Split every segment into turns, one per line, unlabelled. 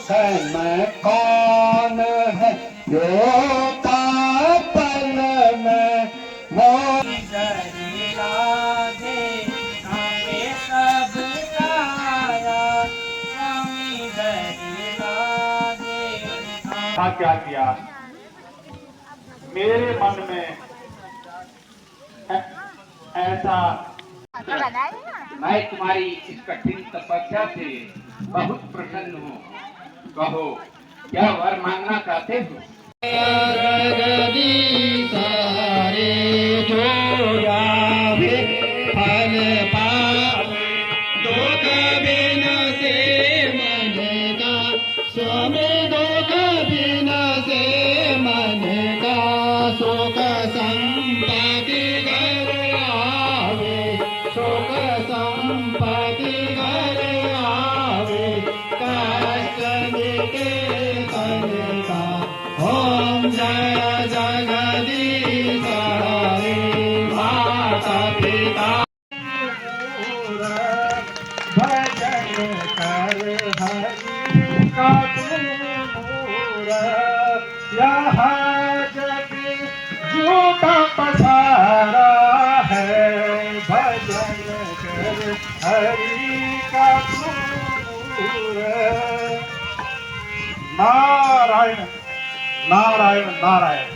समय कौन है योता पल में मोरी जरी लागे हमें सब काया स्वामी जरी लागे।
क्या किया मेरे मन में ऐसा,
मैं तुम्हारी इस कठिन तपस्या से बहुत प्रसन्न हूँ। कहो क्या वर मांगना चाहते हो? झूठा पसारा है भजन कर हरि का दूर। नारायण नारायण नारायण।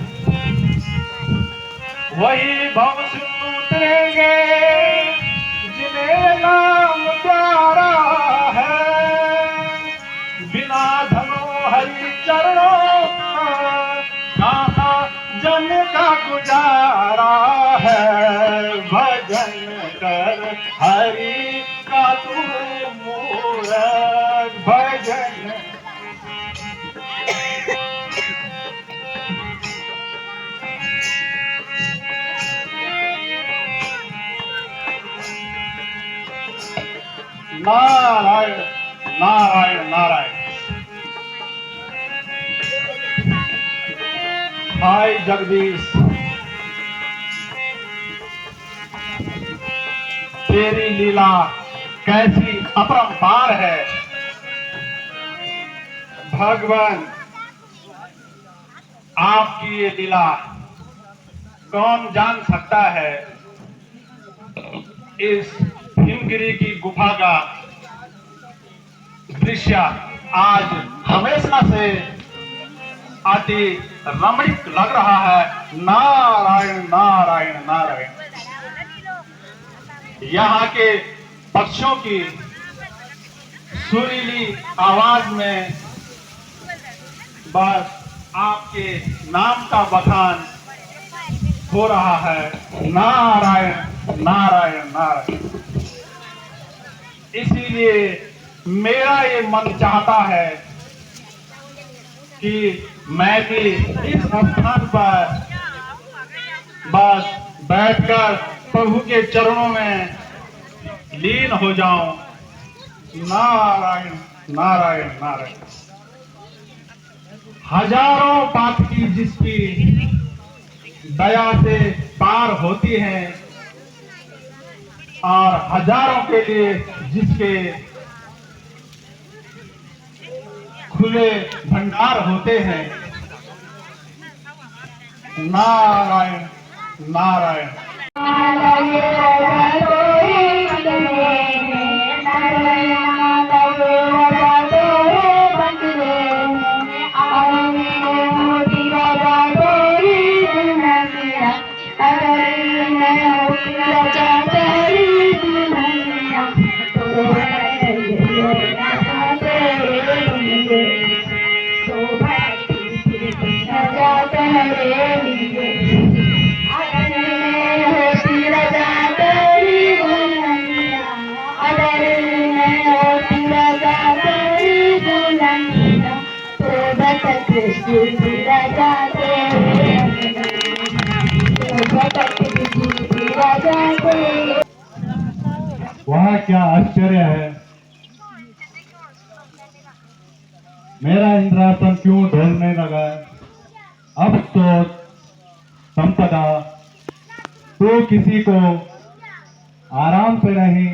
वही भव सिंधु उतरेंगे जिन्हें नाम प्यारा है, बिना धनो हरि चरणों का जन का गुजारा है। भजन कर हरि का तू मूरत भजन। नारायण नारायण नारायण। हाय जगदीश, तेरी लीला कैसी अपरंपार है। भगवान आपकी ये लीला कौन जान सकता है। इस हिमगिरी की गुफा का दृश्य आज हमेशा से अति रमणीक लग रहा है। नारायण नारायण नारायण। यहाँ के पक्षियों की सुरीली आवाज में बस आपके नाम का बखान हो रहा है। नारायण नारायण नारायण। इसीलिए मेरा ये मन चाहता है कि मैं भी इस स्थान पर बस बैठकर प्रभु के चरणों में लीन हो जाऊं। नारायण नारायण नारायण। हजारों पाप की जिसकी दया से पार होती है और हजारों के लिए जिसके खुले भंडार होते हैं। नारायण नारायण। वह क्या आश्चर्य है। मेरा इंद्रासन क्यों ढोलने लगा। अब तो संपदा तो किसी को आराम से नहीं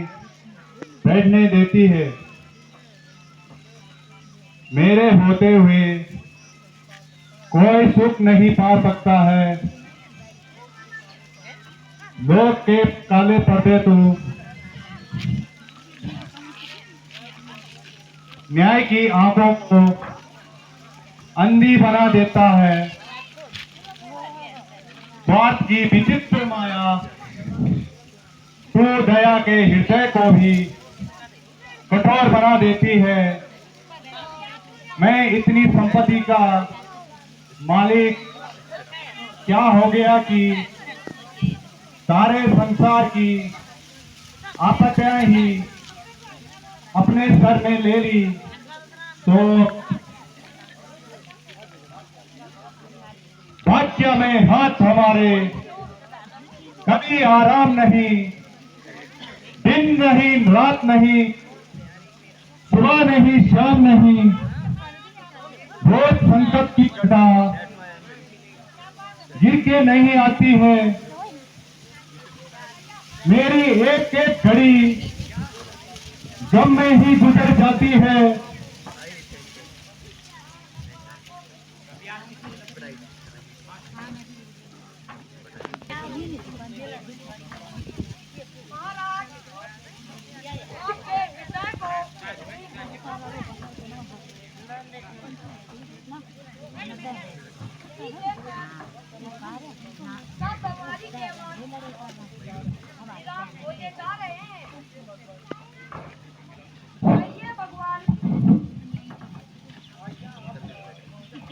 बैठने देती है।
मेरे होते हुए कोई सुख नहीं पा सकता है। लोग के काले पर्दे तो न्याय की आंखों को अंधी बना देता है। स्वार्थ की विचित्र माया तू दया के हृदय को भी कठोर बना देती है। मैं इतनी संपत्ति का मालिक क्या हो गया कि सारे संसार की आपत्तियां ही अपने सर में ले ली, तो भाग्य में हाथ हमारे कभी आराम नहीं, दिन नहीं रात नहीं, सुबह नहीं शाम नहीं, रोज संकट की घटा गिर के नहीं आती है। मेरी एक एक घड़ी गम में ही गुजर जाती है।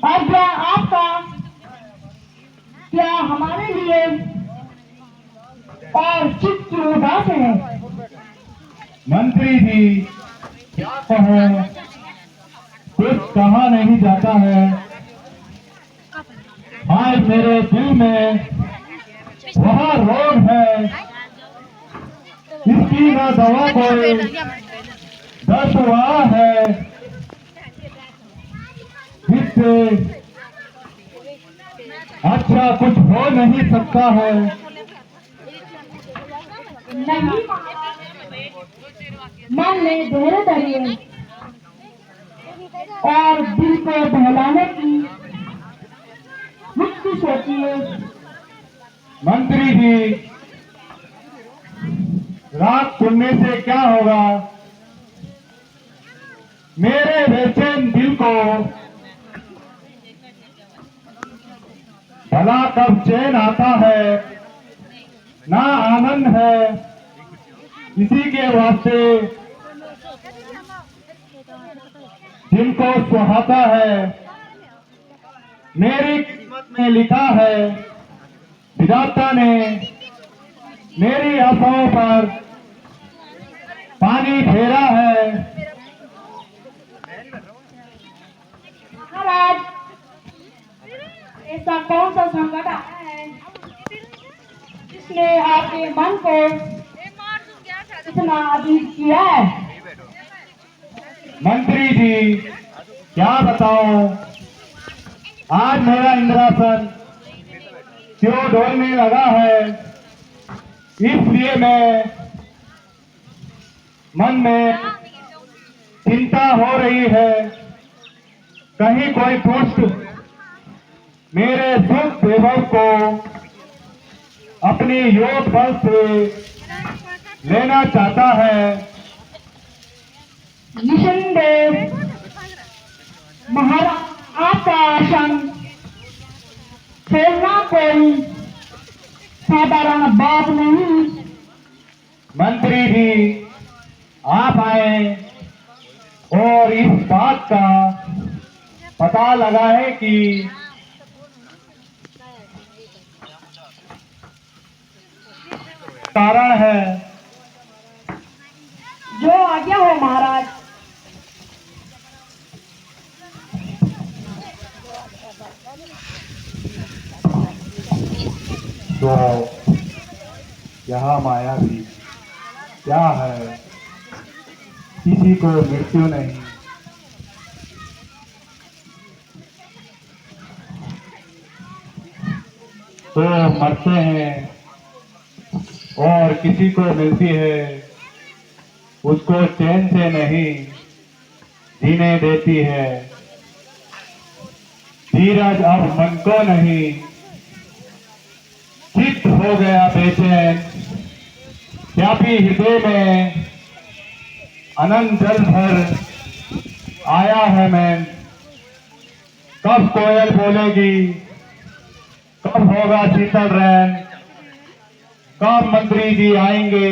आज्ञा आपका क्या हमारे लिए और चित्त की उदास है।
मंत्री जी क्या कहो, कुछ कहा नहीं जाता है। आज मेरे दिल में वह रोग है, इसकी ना दवा कोई, दर्द वह है जिससे अच्छा कुछ हो नहीं सकता है।
नहीं मन में धैर्य धरिए और दिल को बहलाने की युक्ति सोचिए।
मंत्री जी रात सुनने से क्या होगा, मेरे बेचैन दिल को भला कब चैन आता है, ना आनंद है। इसी के वास्ते दिल को सुहाता है। मेरी किस्मत में लिखा है, विधाता ने मेरी आशाओं पर पानी फेरा है।
महाराज ऐसा कौन सा संकट आया है जिसने आपके मन को इतना अजीब किया है।
मंत्री जी क्या बताऊं, आज मेरा इंद्रासन क्यों डोलने लगा है, इसलिए मैं मन में चिंता हो रही है। कहीं कोई दुष्ट मेरे सुख वैभव को अपनी योग बल से लेना चाहता है।
निसंदेह महाराज आपका आसन छोड़ना कोई साधारण बात नहीं।
मंत्री जी आप आए और इस बात का पता लगाए कि कारण है।
जो आज्ञा हो महाराज।
तो यह माया भी क्या है, किसी को मृत्यु नहीं। तो मरते हैं और किसी को मिलती है, उसको चैन से नहीं जीने देती है। धीरज अब मन को नहीं, चित्त हो गया बेचैन, व्यापी हृदय में अनंत जल भर आया है मैं। कब कोयल बोलेगी, कब होगा शीतल रैन, कब मंत्री जी आएंगे,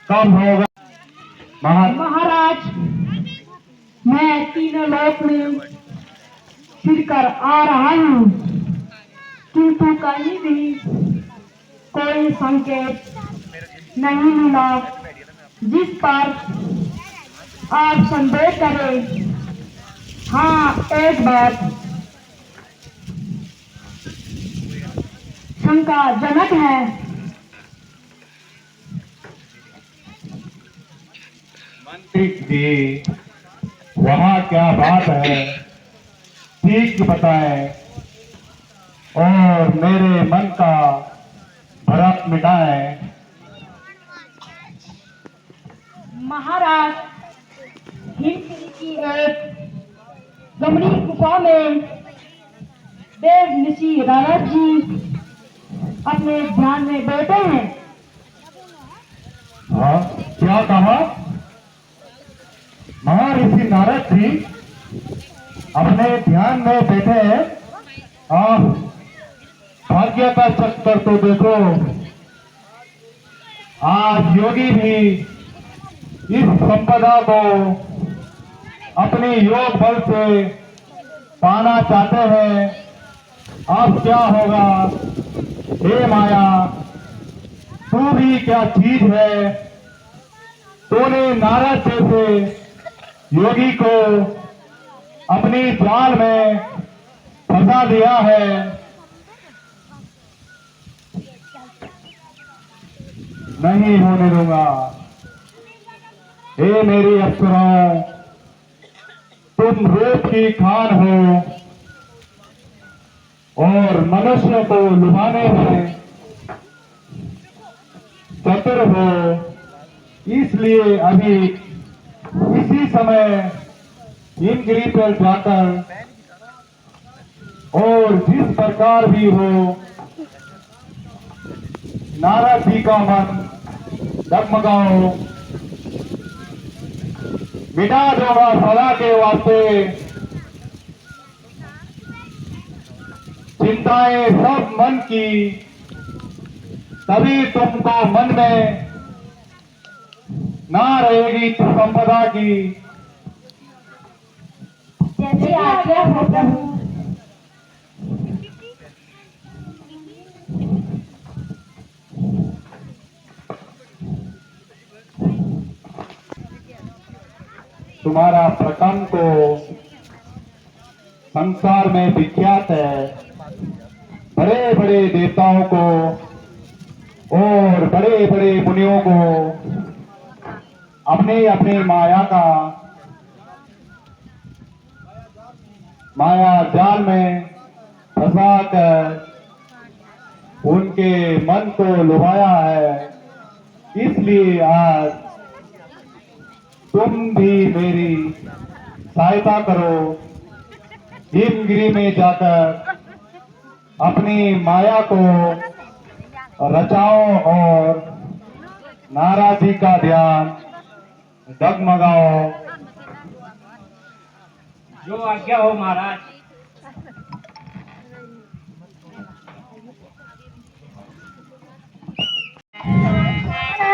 कब होगा
महाराज, मैं तीनों लोक में फिरकर आ रहा हूँ, किंतु कहीं भी कोई संकेत नहीं मिला जिस पर आप संदेह करें। हाँ, एक बात शंकाजनक है।
मंत्री जी, वहाँ क्या बात है, ठीक बताएं और मेरे मन का भ्रम मिटाएं।
महाराज, हिमगिरी की एक गमनी गुफा में देव ऋषि नारद जी अपने ध्यान में बैठे हैं।
हाँ, क्या कहा? महर्षि नारद जी अपने ध्यान में बैठे हैं। भाग्य का चक्कर तो देखो, आज योगी भी इस संपदा को अपने योग बल से पाना चाहते हैं। अब क्या होगा? हे माया, तू भी क्या चीज है? तूने नारद जैसे योगी को अपनी जाल में फंसा दिया है। नहीं होने दूंगा। हे मेरी अप्सराओं, तुम रूप की खान हो और मनुष्य को लुभाने में चतुर हो, इसलिए अभी इसी समय हिमगिरी पर जाकर और जिस प्रकार भी हो नारद जी का मन डगमगाओ, मिटा दूंगा सदा के वास्ते चिंताएं सब मन की, तभी तुमको मन में ना रहेगी संपदा की।
जैसे आज्ञा हो प्रभु।
तुम्हारा प्रकंप को संसार में विख्यात है। बड़े बड़े देवताओं को और बड़े बड़े मुनियों को अपने अपने माया जाल में फंसाकर उनके मन को लुभाया है। इसलिए आज तुम भी मेरी सहायता करो, हिमगिरी में जाकर अपनी माया को रचाओ और नारद जी का ध्यान डगमगाओ।
जो आज्ञा हो महाराज।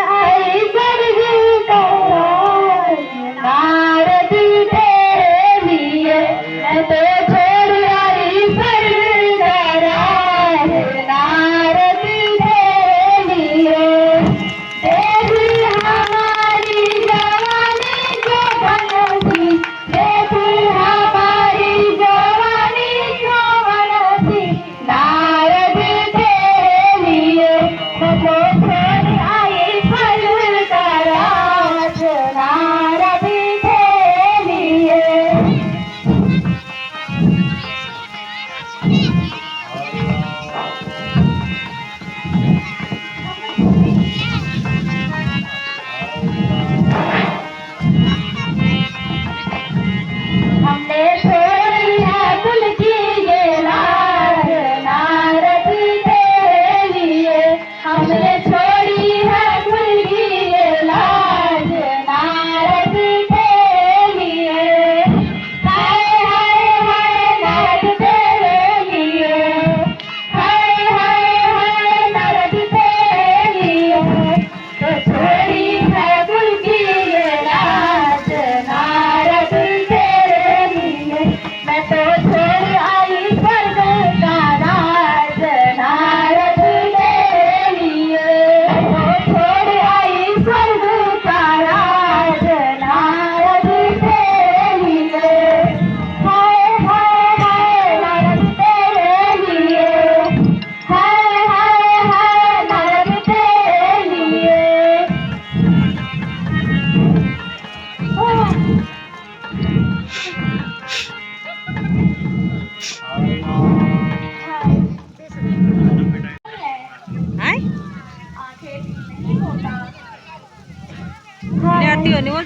हमारी जवानी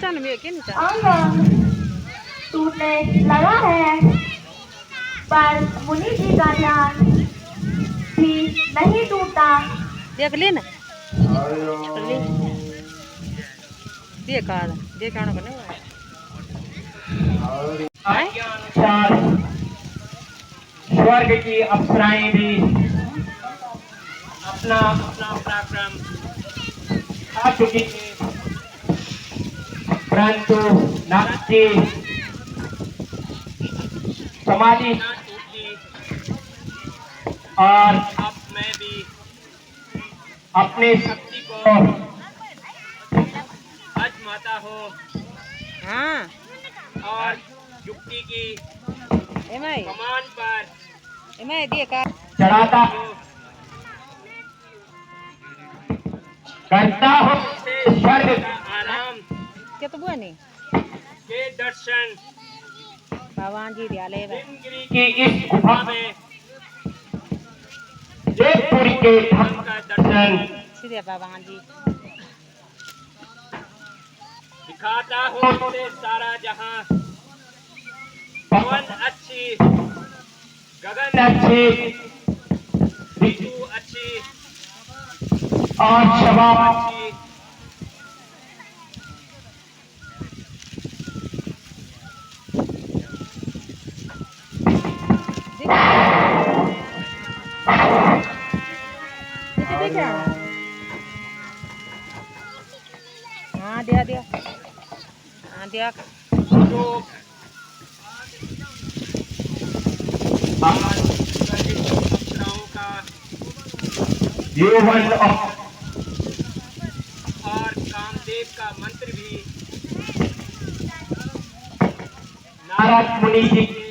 अंग टूटने लगा है, पर मुनि जी का ध्यान भी नहीं टूटा।
देख ली ना देख आ देख आना को नहीं
आज्ञानुसार स्वर्ग की अप्सराएं भी अपना अपना पराक्रम आ चुकी थी, परंतु नारद जी समाधि ना टूटी और अब मैं भी अपने शक्ति को आजमाता हूँ
हाँ
और युक्ति की
एमाई
कमान पर
एमाई देख आ
चढ़ाता हूँ, करता हूँ से स्वर्ग का आराम
क्या तो बुआ नहीं
के दर्शन।
भगवान जी दयाले
हिमगिरी की इस गुफा में जयपुर के धाम का दर्शन
सीधे भगवान जी
दिखाता हूँ से सारा जहां, पवन अच्छी, गगन अच्छी, ऋतु अच्छी और शबाब अच्छी।
देख हाँ दिया दिया हाँ दिया
जो अप्सराओं का यौवन और कामदेव का मंत्र भी नारद मुनि जी के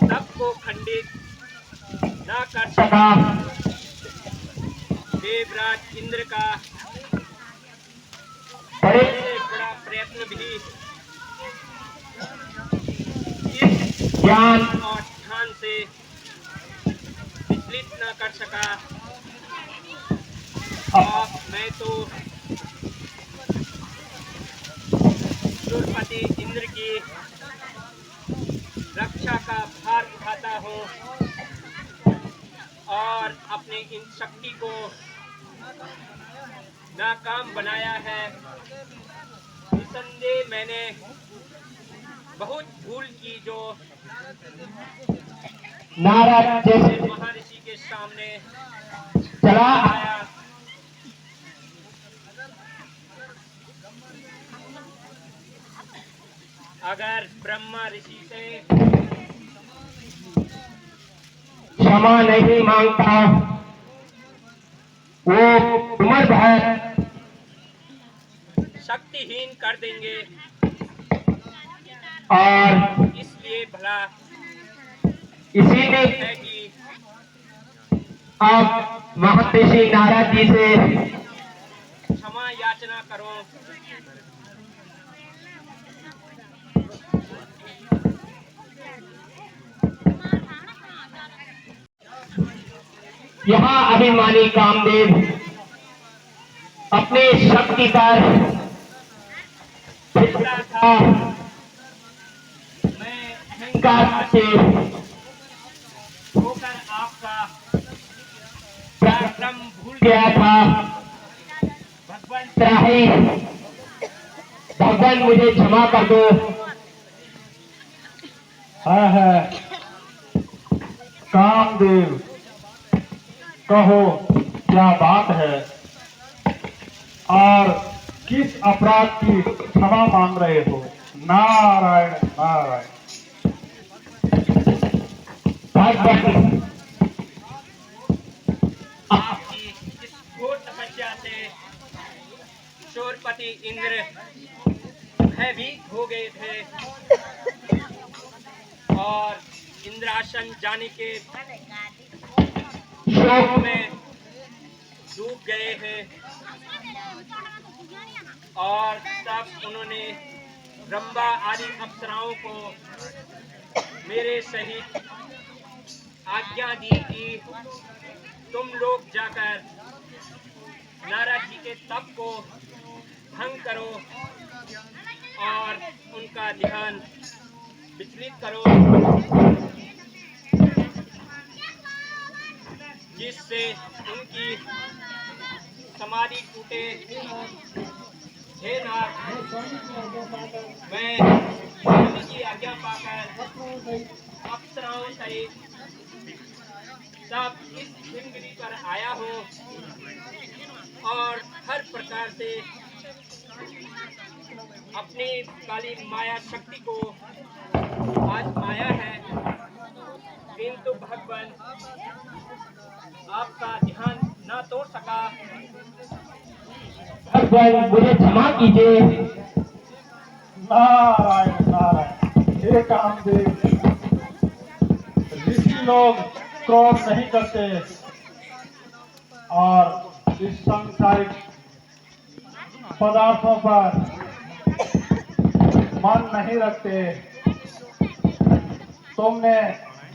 सबको खंडित न कर सका। देवराज इंद्र का बड़े से बड़ा प्रयत्न भी इस ज्ञान और ध्यान से विचलित न कर सका। अब मैं तो सूर्यपति इंद्र की रक्षा का भार उठाता हूँ और अपने इन शक्ति को नाकाम बनाया है। निसंदेह मैंने बहुत भूल की जो नारद जैसे महर्षि के सामने चला आया। अगर ब्रह्मा ऋषि से क्षमा नहीं मांगता वो उम्र भर शक्तिहीन कर देंगे और इसलिए भला इसीलिए है कि आप महर्षि नारद जी से क्षमा याचना करो। यहाँ अभिमानी कामदेव अपने शक्ति पर फिरता था। मैं अहंकार से होकर आपका पराक्रम भूल गया था। भगवान त्राही, भगवान मुझे क्षमा कर दो। है कामदेव, कहो क्या बात है और किस अपराध की क्षमा मांग रहे हो? नारायण नारायण।
भगवान
आपकी इस घोर तपस्या से शूरपति इंद्र भयभीत हो गए थे और इंद्रासन जाने के शोक में डूब गए हैं और तब उन्होंने रंभा आदि अप्सराओं को मेरे सहित आज्ञा दी कि तुम लोग जाकर नारद जी के तप को
भंग करो और उनका ध्यान विचलित करो, जिससे उनकी समाधि टूटे। हे नाथ, मैं स्वामी की आज्ञा पाकर अप्सराओं सहित सब इस हिमगिरी पर आया हूँ और हर प्रकार से अपनी काली माया शक्ति को आजमाया है, किंतु भगवान आपका ध्यान न तोड़ सका।
भगवान मुझे क्षमा कीजिए।
नारायण नारायण। हे कामदेव, ऋषि लोग क्रोध नहीं करते और इस सांसारिक पदार्थों पर मन नहीं रखते। तुमने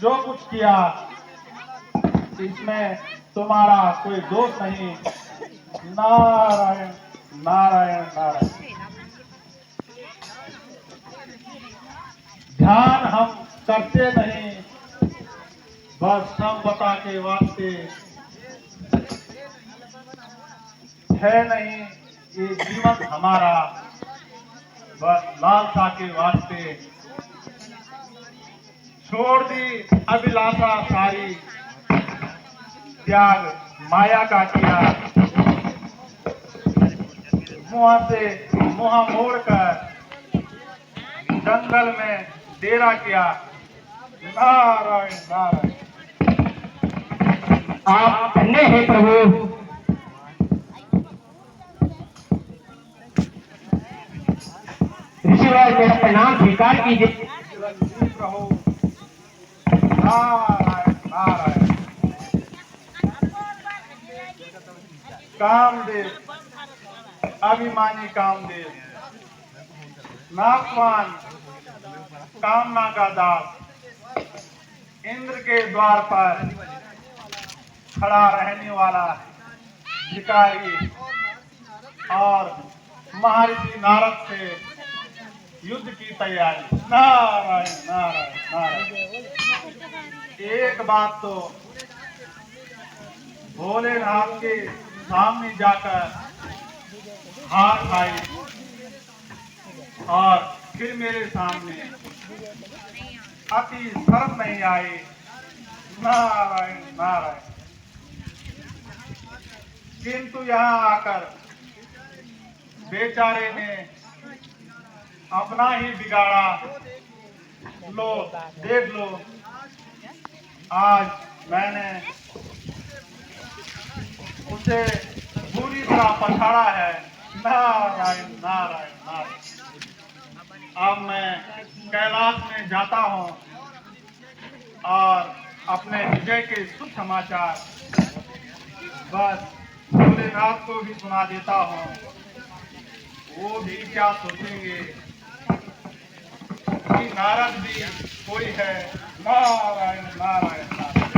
जो कुछ किया इसमें तुम्हारा कोई दोष नहीं। नारायण नारायण नारायण। ध्यान हम करते नहीं, बस संपदा के वास्ते है नहीं। ये जीवन हमारा बस लालसा के वास्ते छोड़ दी अभिलाषा सारी, त्याग माया का किया। मुंह से मुंह मोड़कर जंगल में डेरा किया। नारायण नारायण।
आप धन्य हैं प्रभु। ऋषिराज मेरा प्रणाम स्वीकार कीजिए।
प्रभु नारायण नारायण। कामदेव, अभिमानी कामदेव, नागवान, कामना का दास, इंद्र के द्वार पर खड़ा रहने वाला भिखारी और महर्षि नारद से युद्ध की तैयारी। नारायण नारायण नारायण। एक बात तो भोलेनाथ के सामने जाकर हार खाई और फिर मेरे सामने अति शर्म नहीं आई। नारायण नारायण। किंतु यहाँ आकर बेचारे ने अपना ही बिगाड़ा। लो देख लो, आज मैंने उसे बुरी तरह पछाड़ा है। नारायण नारायण नारायण। अब मैं कैलाश में जाता हूँ और अपने विजय के शुभ समाचार बस भोलेनाथ को भी सुना देता हूँ। वो भी क्या सोचेंगे कि नारद भी कोई है। नारायण नारायण नारायण।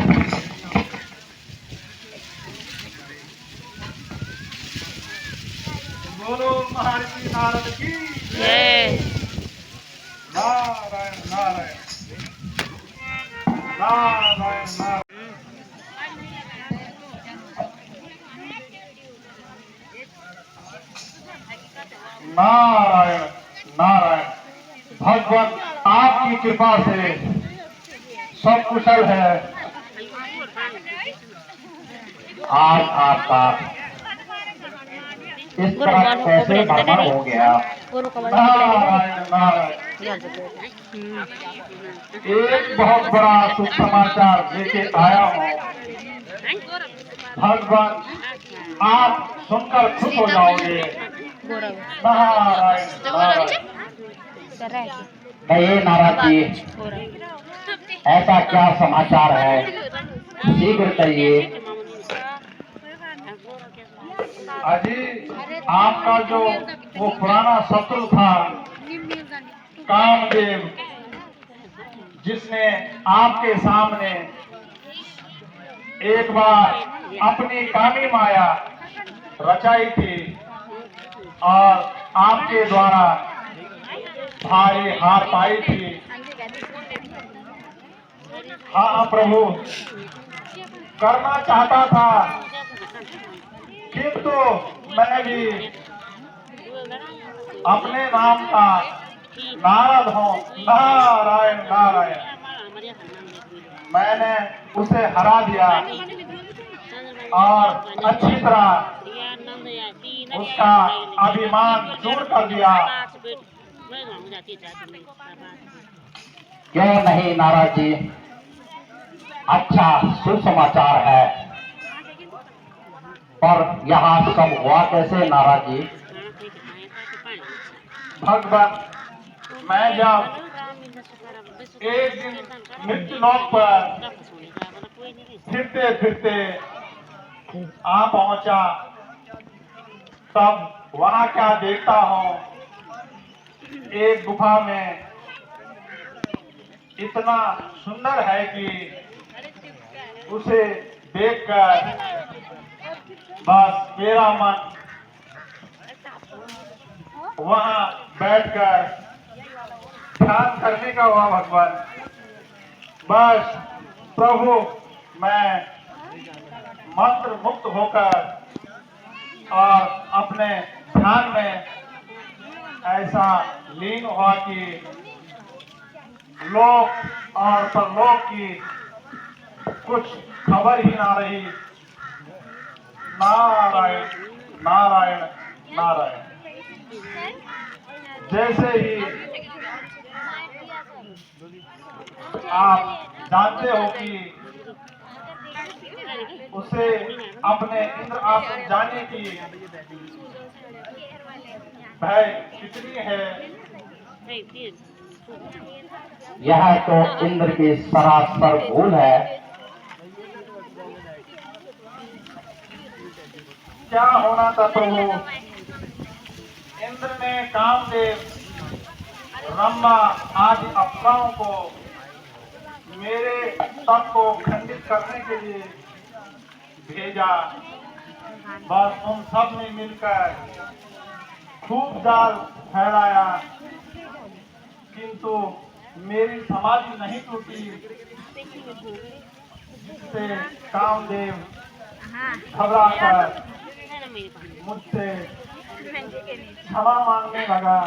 बोलो महर्षि नारद की
जय।
नारायण नारायण नारायण नारायण। नारायण नारायण। भगवान आपकी कृपा से सब कुशल है।
आज आपका इस तरह कैसे भ्रमण हो गया।
नारायण नारायण। एक बहुत बड़ा शुभ समाचार लेके आया हूँ। भगवान आप सुनकर खुश हो जाओगे। नारायण नारायण।
कहिए नारद जी, ऐसा क्या समाचार है, शीघ्र कहिए।
अजी, आपका जो वो पुराना शत्रु था कामदेव, जिसने आपके सामने एक बार अपनी कामी माया रचाई थी, और आपके द्वारा भारी हार पाई थी। हाँ प्रभु, करना चाहता था, किंतु मैं भी अपने नाम का नारद हूँ। नारायण नारायण। मैंने उसे हरा दिया और अच्छी तरह उसका अभिमान दूर कर दिया।
क्यों नहीं नारद जी, अच्छा सुसमाचार है। पर यहाँ सब हुआ कैसे नारद जी?
भगवान, मैं जब एक दिन मृत्यु लोक पर फिरते फिरते आ पहुंचा, तब वहां क्या देखता हूँ, एक गुफा में इतना सुंदर है कि उसे देखकर बस मेरा मन वहां बैठकर ध्यान करने का हुआ। भगवान, बस प्रभु, मैं मंत्र मुक्त होकर और अपने ध्यान में ऐसा लीन हुआ कि लोक और परलोक की कुछ खबर ही ना रही। नारायण नारायण नारायण। जैसे ही आप जानते हो कि उसे अपने इंद्र आसन जाने की भय कितनी है।
यह तो इंद्र की सरासर भूल है।
क्या होना था प्रभु, इंद्र ने कामदेव, ब्रह्मा आदि अप्सराओं को मेरे तप को खंडित करने के लिए भेजा। बस उन सब ने मिलकर खूब जाल फैलाया, किंतु मेरी समाधि नहीं टूटी, जिससे कामदेव घबराकर मुझसे क्षमा मांगने लगा।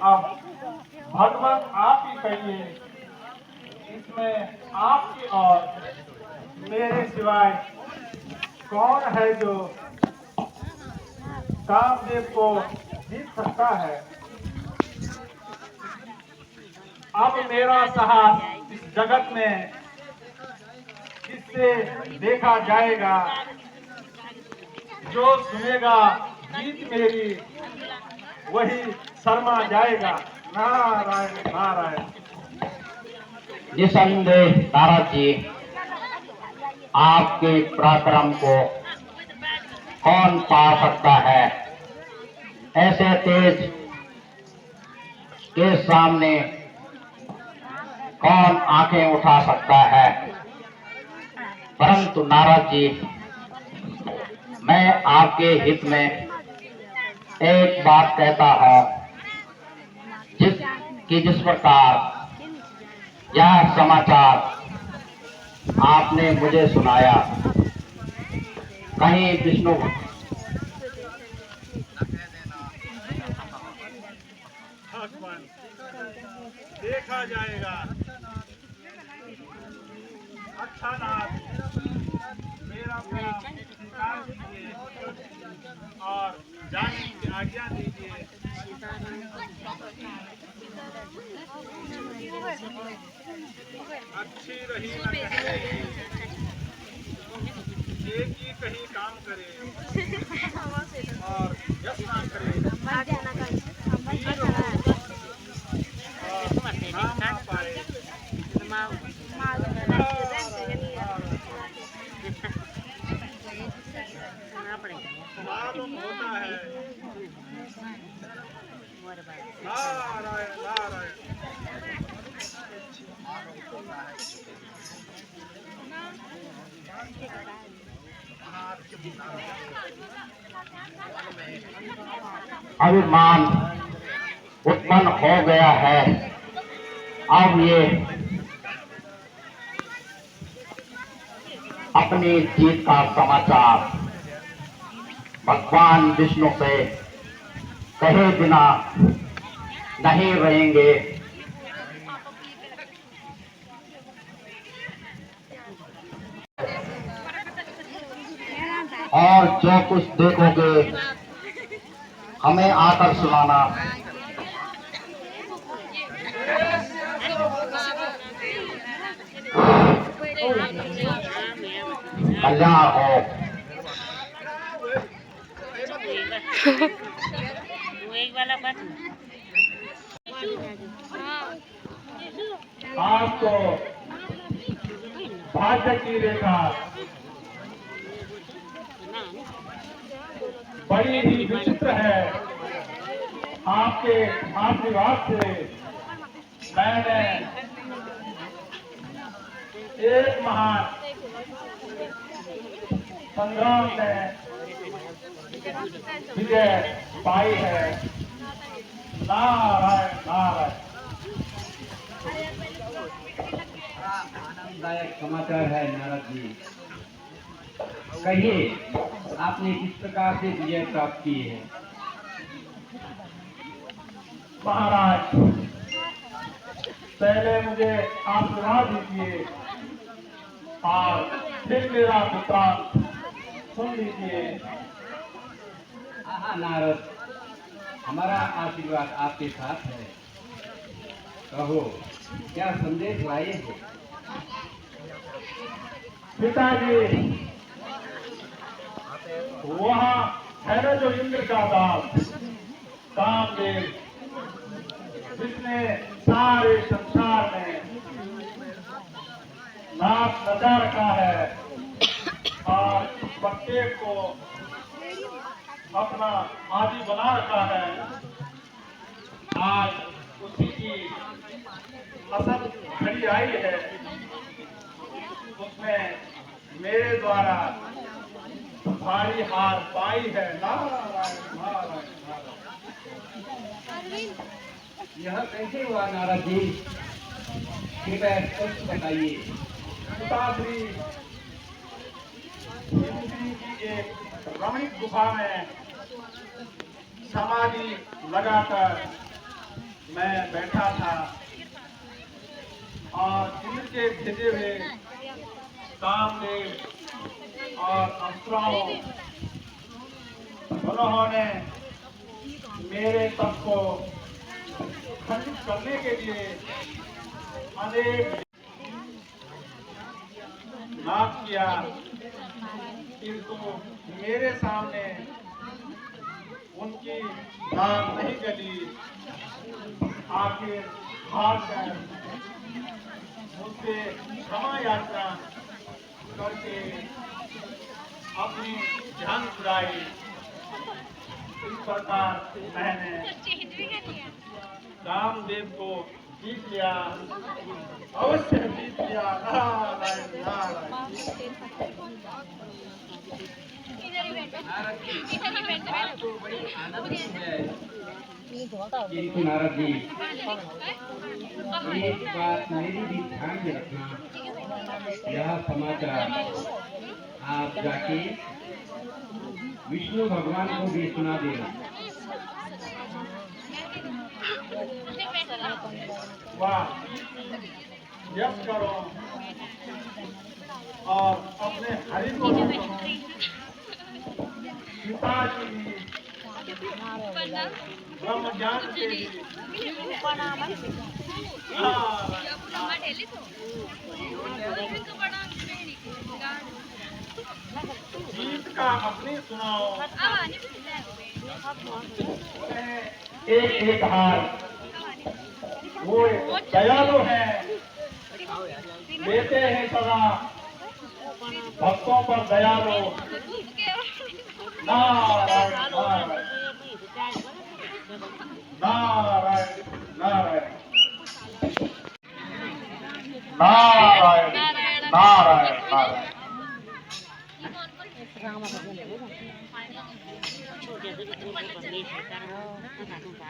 अब भगवान आप ही कहिए, इसमें आपकी और मेरे सिवाय कौन है जो कामदेव को जीत सकता है। अब मेरा साहस इस जगत में किससे देखा जाएगा। जो सुनेगा गीत मेरी, वही शर्मा जाएगा। नारायण नारायण।
निसंदेह नारद जी, आपके पराक्रम को कौन पा सकता है? ऐसे तेज के सामने कौन आंखें उठा सकता है? परंतु नारद जी, मैं आपके हित में एक बात कहता हूं, जिस प्रकार यह समाचार आपने मुझे सुनाया, कहीं विष्णु
भगवान, देखा जाएगा। अच्छा नाथ, मेरा प्यार स्वीकार कीजिए और जाने की आज्ञा दीजिए। अच्छी रही न कहीं, एक ही कहीं काम करे और यश ना करे, वीर हो और नाम ना पाए। मालूम होता है। नारायण नारायण।
अभिमान उत्पन्न हो गया है। अब ये अपनी जीत का समाचार भगवान विष्णु से कहे बिना नहीं रहेंगे। और जो कुछ देखोगे हमें आकर सुनाना। कल्याण हो।
आपको भाग्य की रेखा बड़ी ही विचित्र है। आपके आशीर्वाद से मैंने एक महान संग्राम में विजय पाई है। नारायण नारायण।
आनंददायक समाचार है नारद जी। कहिए आपने किस प्रकार से विजय प्राप्त की है?
महाराज, पहले मुझे आशीर्वाद दीजिए और फिर मेरा वृत्तांत सुन लीजिए।
हाँ नारद, हमारा आशीर्वाद आपके साथ है। कहो क्या संदेश लाए हो?
पिताजी, वहाँ है ना जो इंद्र का दास कामदेव, जिसने सारे संसार में नाच नचा रखा है और प्रत्येक को अपना आदि बना रखा है। आज उसी की असल घड़ी आई है। उसमें मेरे द्वारा भारी हार पाई है। नारायण नारायण नारायण।
यह कैसे हुआ नारद जी? कृपया स्पष्ट बताइए।
पिताश्री, हिंदी की एक रमणीक गुफा में समाधि लगाकर मैं बैठा था और इंद्र के भेजे हुए कामदेव और अप्सराओं उन्होंने मेरे तप को खंडित करने के लिए अनेक नाच किया, किंतु मेरे सामने उनकी नाक नहीं गली। आखिर हार कर मुझसे क्षमा याचना करके अपनी जान छुड़ाई। इस प्रकार मैंने कामदेव को जीत लिया, अवश्य जीत लिया। नारायण नारायण।
आपको बड़ी आनंद है। किंतु नारद जी, एक बात मेरी भी ध्यान में रखना। यह समाचार आप जाके विष्णु भगवान को भी सुना देना।
वाह, यश करो और अपने हरि को पिताजी ब्रह्म ज्ञान के लिए गीत का अपनी सुनाओ। एक हार वो दयालु है, देते हैं सदा भक्तों पर दयालु। नारायण नारायण नारायण नारायण नारायण नारायण नारायण।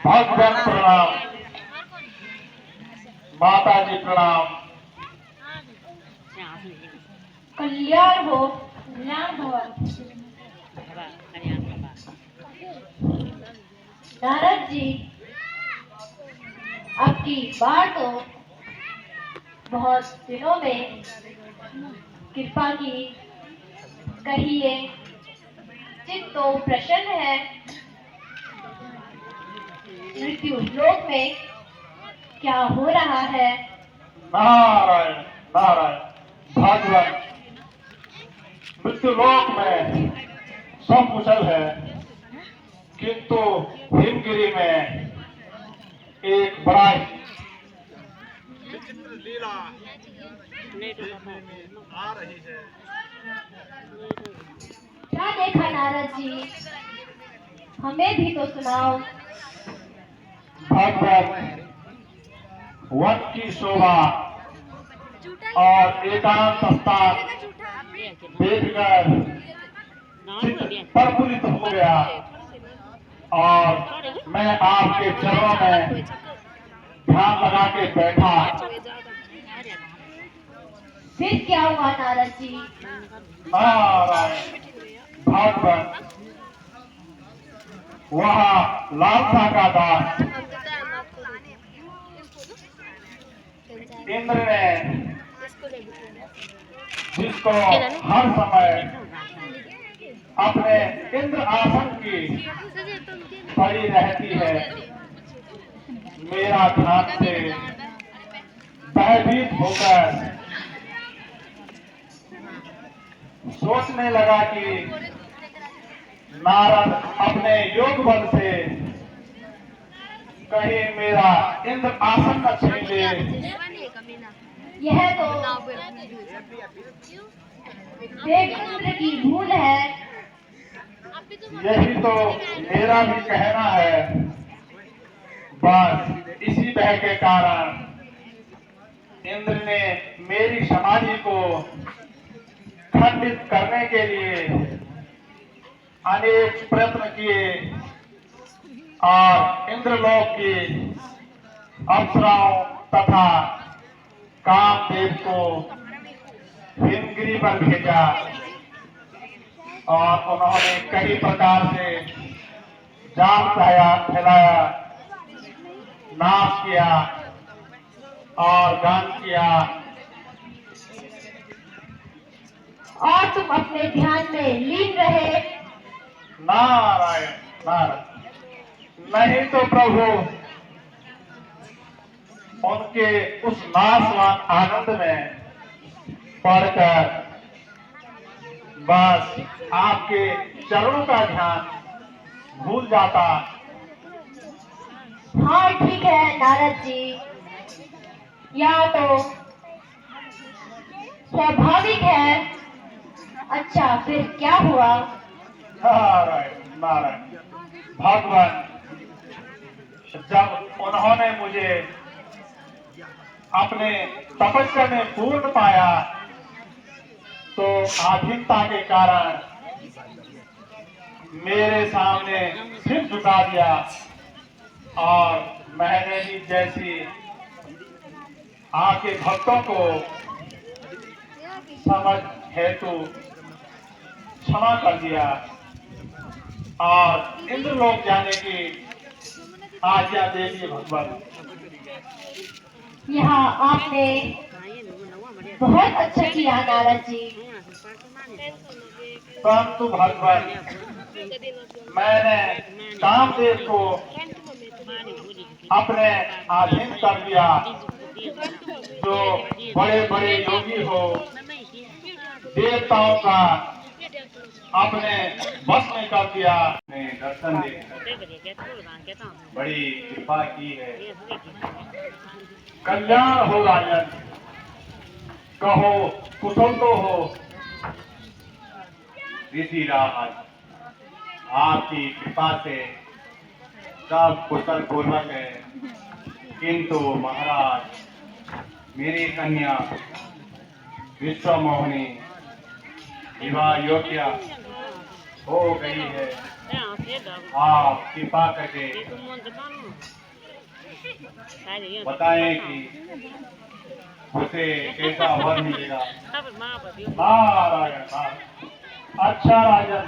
भगवान प्रणाम, माता जी प्रणाम।
कल्याण हो, कल्याण भवन। नारद जी, अब की बार तो बहुत दिनों में कृपा की, कहिए चित्त तो प्रसन्न है। मृत्यु लोक में क्या हो रहा है?
नारायण नारायण, भगवान मृत्यु लोक में सब कुशल है, किंतु हिमगिरी में एक बड़ा विचित्र लीला आ रही है।
क्या देखा नारद जी? हमें भी तो सुनाओ।
भगवान वन की शोभा और एकांत स्थान देखकर चित्त प्रफुल्लित हो गया और मैं आपके चरणों में ध्यान लगा के बैठा।
फिर क्या हुआ नारद जी?
नारायण भगवान, वहाँ लालसा का दास इंद्र ने, जिसको हर समय अपने इंद्र आसन की पड़ी रहती है, मेरा ध्यान से भयभीत होकर सोचने लगा कि नारद अपने योग बल से कहीं मेरा इंद्र आसन न छीन ले।
यह तो देवेंद्र की भूल है।
यही तो मेरा भी कहना है। बस इसी भय के कारण इंद्र ने मेरी समाधि को खंडित करने के लिए अनेक प्रयत्न किए और इंद्रलोक की अप्सराओं तथा कामदेव को हिमगिरी पर भेजा और उन्होंने कई प्रकार से जाल फैलाया, नाच किया और गान किया।
और तुम अपने ध्यान में लीन रहे।
नारायण नारायण, नहीं तो प्रभु उनके उस नाशवान आनंद में पढ़कर बस आपके चरणों का ध्यान भूल जाता।
हाँ ठीक है नारद जी, या तो स्वाभाविक है। अच्छा फिर क्या हुआ?
नारायण नारायण, भगवान जब उन्होंने मुझे अपने तपस्या में पूर्ण पाया तो आधीनता के कारण मेरे सामने सिर झुका दिया और मैंने भी जैसी आपके भक्तों को समझ हेतु क्षमा कर दिया और इंद्रलोक जाने की आज्ञा दे दी। भगवान
यहाँ आपने बहुत अच्छा किया नारद जी।
परंतु भगवान मैंने कामदेव को अपने अधीन कर दिया। जो बड़े बड़े योगी हो, देवताओं का अपने बस में कर दिया। दर्शन देकर बड़ी कृपा की है। कल्याण हो राजन, कहो कुशल तो हो। ऋषिराज, आपकी कृपा से सब कुशल पूर्वक है, किंतु महाराज मेरी कन्या विश्व मोहिनी विवाह योग्य हो गई है। आप कृपा करके बताएं कि उसे कैसा वर मिलेगा। नारायण नारायण। अच्छा राजन,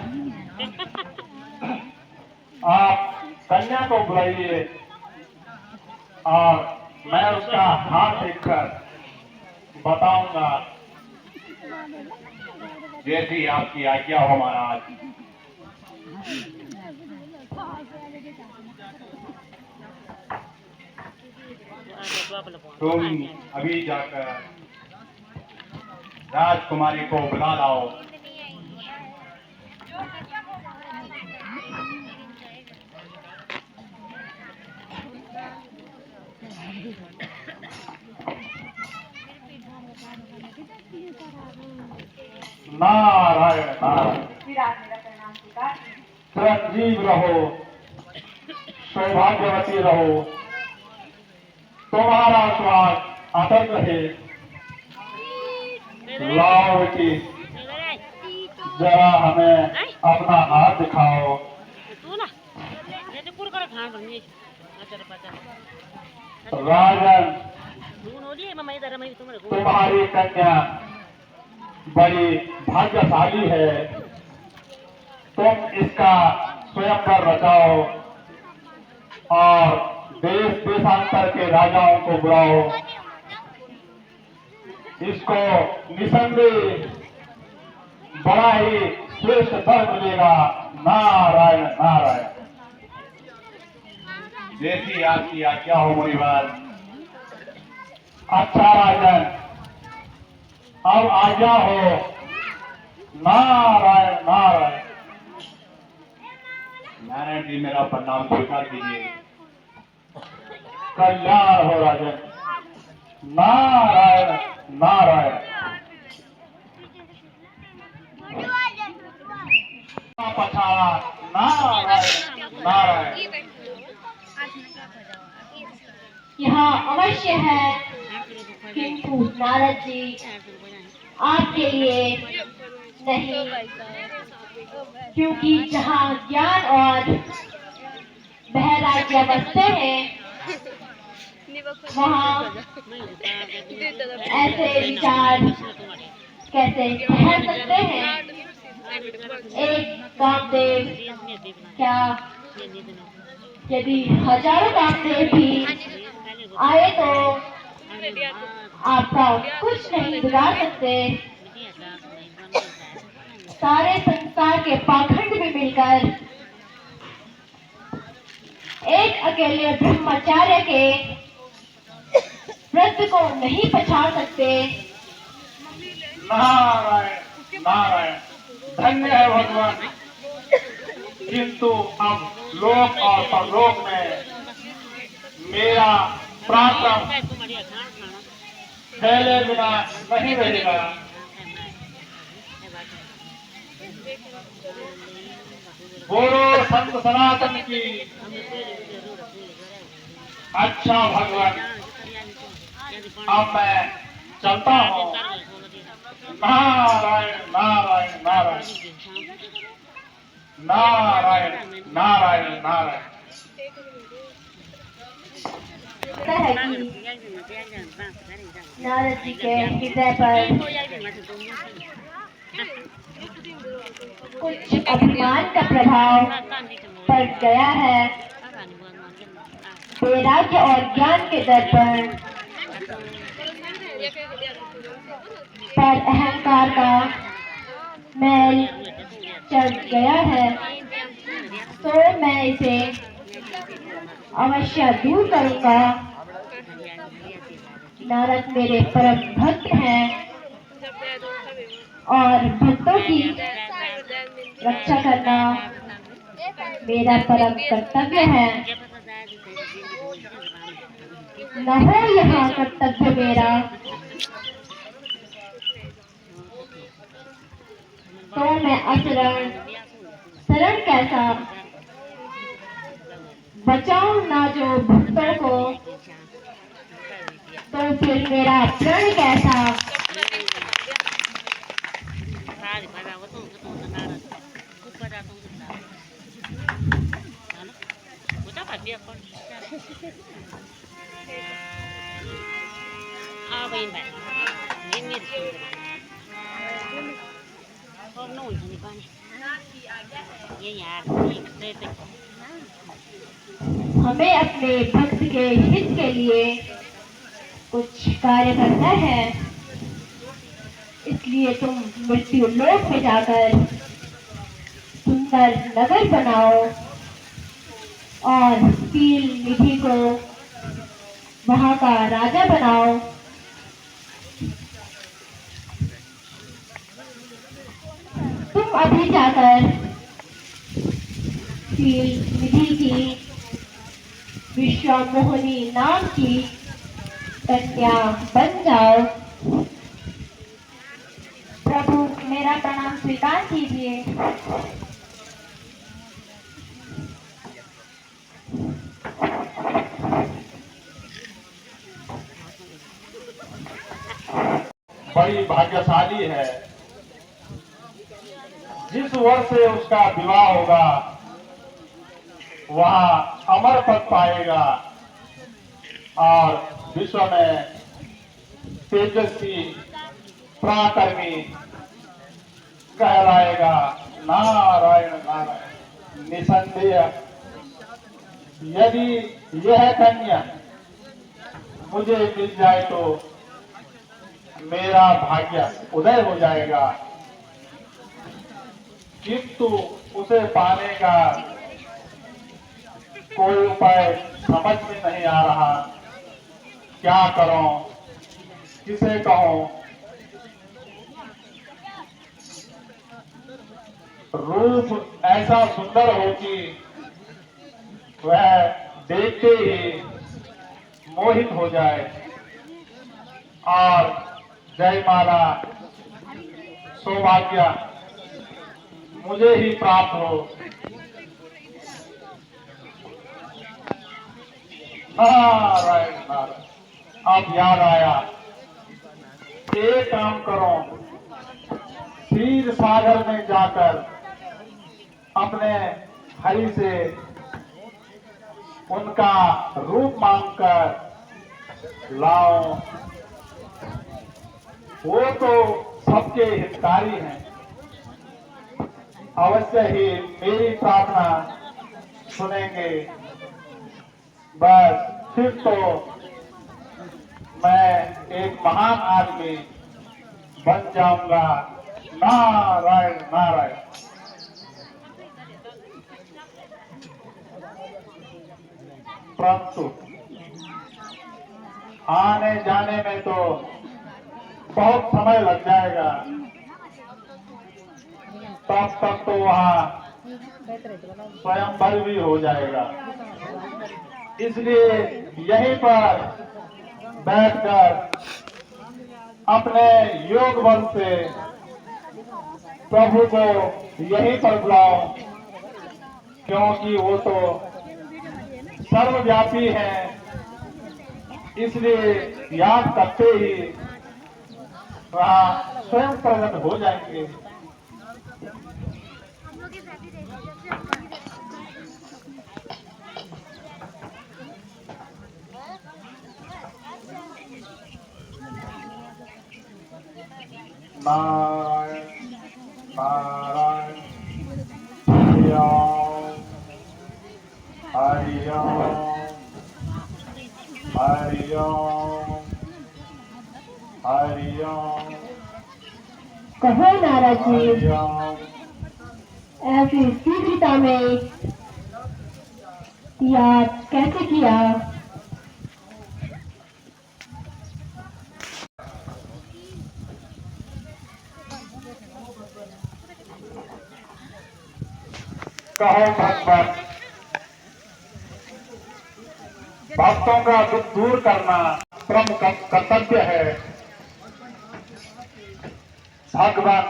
आप कन्या को बुलाइए और मैं उसका हाथ देखकर बताऊंगा। जैसी आपकी आज्ञा हो महाराज। तुम अभी जाकर राजकुमारी को बुला लाओ। नारायण नारायण। चिरंजीव रहो, सौभाग्यवती रहो, तुम्हारा स्वाद अटल रहे। लाओ बेटी, जरा हमें अपना हाथ दिखाओ। राजन, तुम्हारी कन्या बड़ी भाग्यशाली है। तुम इसका स्वयंवर रचाओ और देश देशांतर के राजाओं को बुलाओ। इसको निसंदेह बड़ा ही श्रेष्ठ फल मिलेगा। नारायण नारायण। जैसी आपकी आज्ञा हो मुनिवर। अच्छा राजन, अब आज्ञा हो। नारायण नारायण। नारायण जी, मेरा प्रणाम स्वीकार कीजिए। कल्याण हो राजन। नारायण नारायण। पछाड़ा। नारायण नारायण।
यहाँ अवश्य है, किंतु नारद जी आपके लिए नहीं, क्योंकि जहाँ ज्ञान और वैराग्य बसते हैं, वहाँ ऐसे विचार कैसे ठहर सकते हैं। एक कामदेव क्या, यदि हजारों कामदेव भी आए तो आपका कुछ नहीं बिगाड़ सकते। सारे संसार के पाखंड में मिलकर एक अकेले ब्रह्मचार्य के व्रत को नहीं पछाड़ सकते।
नारायण नारायण। धन्य है भगवान। किंतु अब लोक और परलोक में मेरा पराक्रम फैले बिना नहीं रहेगा। बोलो संत सनातन की। अच्छा भगवान, अब मैं चलता हूँ। नारायण नारायण नारायण। नारायण नारायण नारायण।
है कि नारद जी के हृदय पर कुछ अभिमान का प्रभाव पड़ गया है। वैराग्य और ज्ञान के दर्पण पर अहंकार का मैल चढ़ गया है, तो मैं इसे अवश्य दूर करूंगा। नारद मेरे परम भक्त हैं और भक्तों की रक्षा करना मेरा परम कर्तव्य है। न हो यहाँ कर्तव्य मेरा, तो मैं अशरण शरण कैसा बचाऊं ना जो भक्तों को, तो फिर मेरा प्रण कैसा। हमें अपने भक्त के हित के लिए कुछ कार्य करना है, इसलिए तुम मृत्यु लोक में जाकर सुंदर नगर बनाओ और पील निधि को वहां का राजा बनाओ। तुम अभी जाकर पील निधि की विश्वमोहिनी नाम की कन्या बन जाओ। प्रभु मेरा प्रणाम स्वीकार कीजिए।
बड़ी भाग्यशाली है, जिस वर्ष से उसका विवाह होगा वह अमर पद पाएगा और विश्व में तेजस्वी पराक्रमी कहलाएगा। नारायण नारायण। निसंदेह यदि यह कन्या मुझे मिल जाए तो मेरा भाग्य उदय हो जाएगा, किंतु उसे पाने का कोई उपाय समझ में नहीं आ रहा। क्या करूं, किसे कहूं? रूप ऐसा सुंदर हो कि वह देखते ही मोहित हो जाए और जयमाला सौभाग्य मुझे ही प्राप्त हो। नारायण नारायण। अब याद आया, एक काम करो, क्षीर सागर में जाकर अपने हरि से उनका रूप मांगकर लाओ। वो तो सबके हितकारी हैं, अवश्य ही मेरी प्रार्थना सुनेंगे। बस फिर तो मैं एक महान आदमी बन जाऊंगा। नारायण नारायण। परंतु आने जाने में तो बहुत समय लग जाएगा, तब तक तो वहाँ स्वयंवर भी हो जाएगा। इसलिए यहीं पर बैठकर अपने योग बल से प्रभु को यहीं पर बुलाओ, क्योंकि वो तो सर्वव्यापी है। इसलिए याद करते ही वहाँ स्वयं प्रकट हो जाएंगे। नारायण नारायण। हरि ओम हरि ओम हरि ओम हरि ओम।
कहो नारद जी,
हरि ओम।
ऐसी शीघ्रता में याद कैसे किया?
कहो भगवान, भक्तों का दुख दूर करना प्रमुख कर्तव्य है। भगवान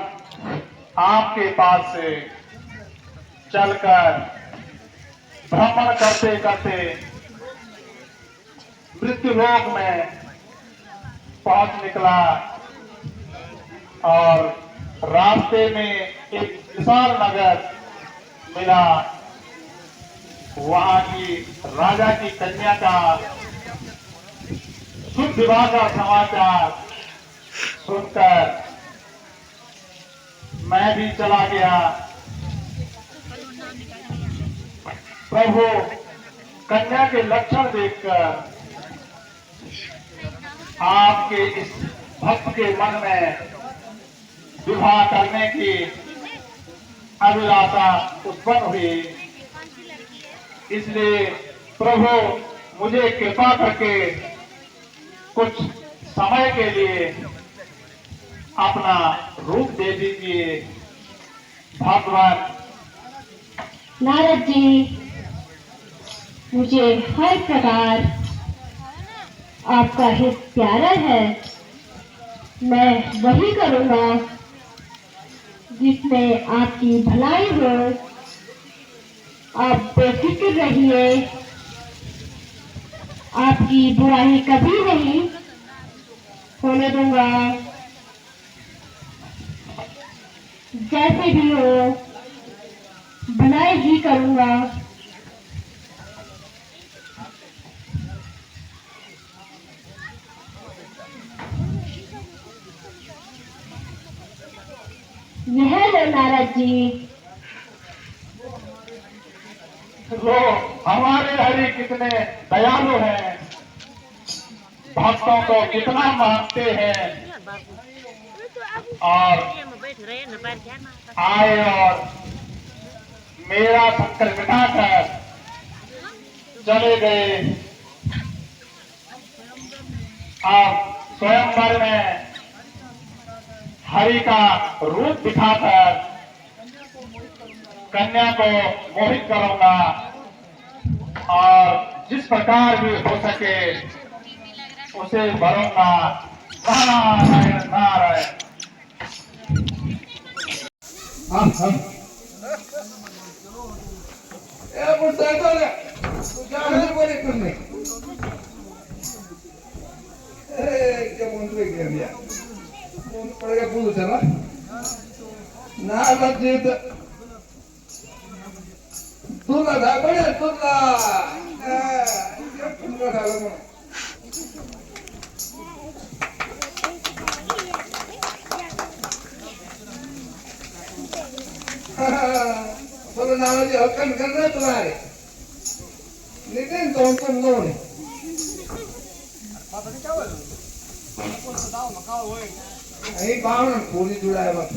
आपके पास से चलकर भ्रमण करते करते मृत्यु लोक में पहुंच निकला और रास्ते में एक विशाल नगर मिला, वहां की राजा की कन्या का शुभ विवाह का समाचार सुनकर मैं भी चला गया। प्रभु कन्या के लक्षण देखकर आपके इस भक्त के मन में विवाह करने की अभिलाषा उत्पन्न हुई। इसलिए प्रभु मुझे कृपा करके कुछ समय के लिए अपना रूप दे दीजिए। भगवान
नारद जी, मुझे हर प्रकार आपका हित प्यारा है। मैं वही करूंगा जिसमें आपकी भलाई हो। आप बेफिक्र रहिए, आपकी बुराई कभी नहीं होने दूंगा। जैसे भी हो भलाई ही करूंगा। यह लो नारद जी।
वो हमारे हरि कितने दयालु हैं, भक्तों को कितना मानते हैं, और आए और मेरा संकट मिटाकर चले गए। अब स्वयंवर में हरि का रूप दिखाकर कन्या को मोहित करूंगा, और जिस प्रकार भी हो सके उसे भरूंगा। नारायण नारायण।
तुला दाखवणे तुला बोलो नानाजी हक्कन करना तुम्हारे लेकिन तुम लोग यही बावन पूरी जुड़ाए वक्त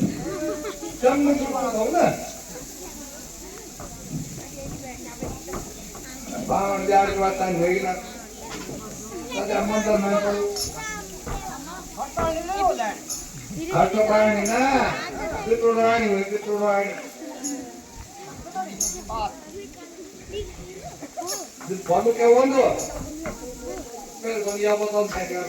जब मैं जुड़ा हो ना बावन हजार की बात नहीं ना तो अम्मा तो मैं पढ़ू हटो पानी ना कितों रानी बाबू क्या बोल दो मेरे को ये बताओ क्या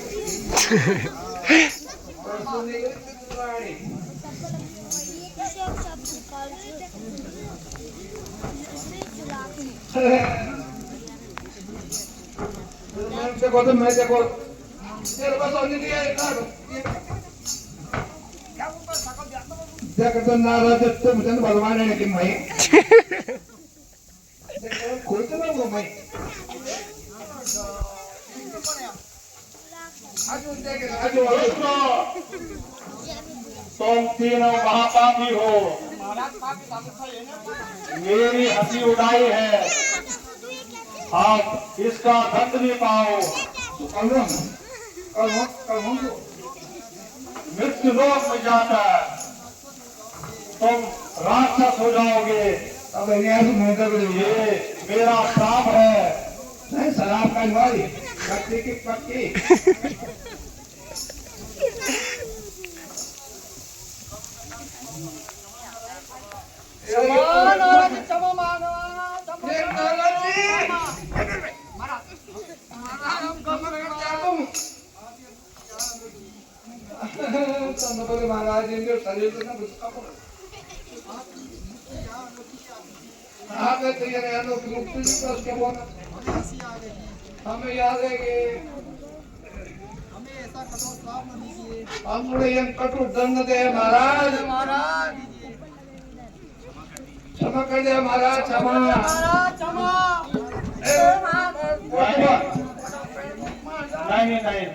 मैं देखो तेरे पास और नहीं है तो नाराज तो मुझे भगवान है कि मैं कोई तो ना वो मैं
तुम तीनों महापापी हो, मेरी हंसी उड़ाई है, आप इसका दंड भी पाओ। मृत्यु लोक में जाकर तुम राक्षस हो जाओगे।
अब ये
मेरा श्राप है।
नहीं शराब का भाई पक्की की पक्की महाराज इनके शरीर को ना घुसका हमें याद है कि हमें कठोर दंड दे महाराज। क्षमा कर दे महाराज, क्षमा।
नहीं नहीं,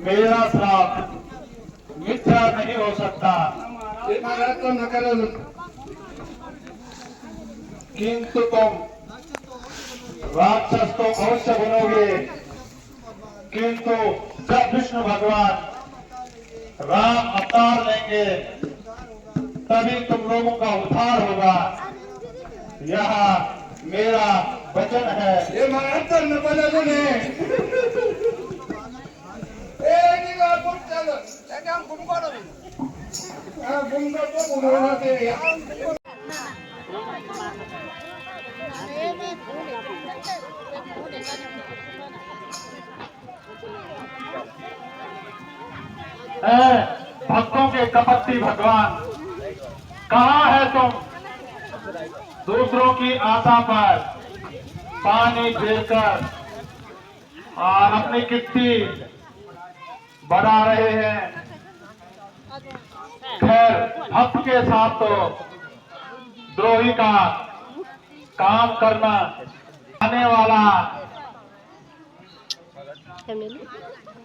मेरा श्राप मिथ्या नहीं हो सकता,
ये महाराज तो न करो,
किंतु तुम राक्षस तो अवश्य बनोगे, किंतु जब विष्णु भगवान राम अवतार लेंगे तभी तुम लोगों का उद्धार होगा, यह मेरा वचन है।
ये महाराज तो न बोले तूने। ए निगा पुट चल, क्या हम घूमको ना? हां घूमको तो घूमना तेरे।
भक्तों के कपटी भगवान, कहाँ है तुम? दूसरों की आशा पर पानी फेरकर और अपनी कीर्ति बढ़ा रहे हैं। खैर, भक्त के साथ तो द्रोही का काम करना आने वाला,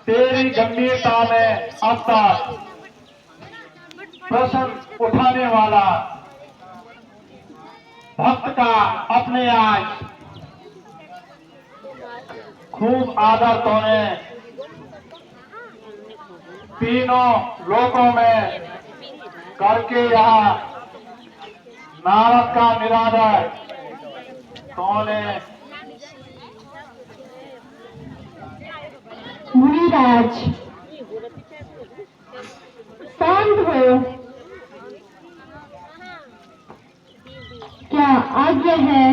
तेरी गंभीरता में अब तक प्रश्न उठाने वाला भक्त का अपने आज खूब आदर तूने तीनों लोकों में करके यहाँ नारद का निरादर तूने।
मुनिराज शांत हो, क्या आज्ञा है?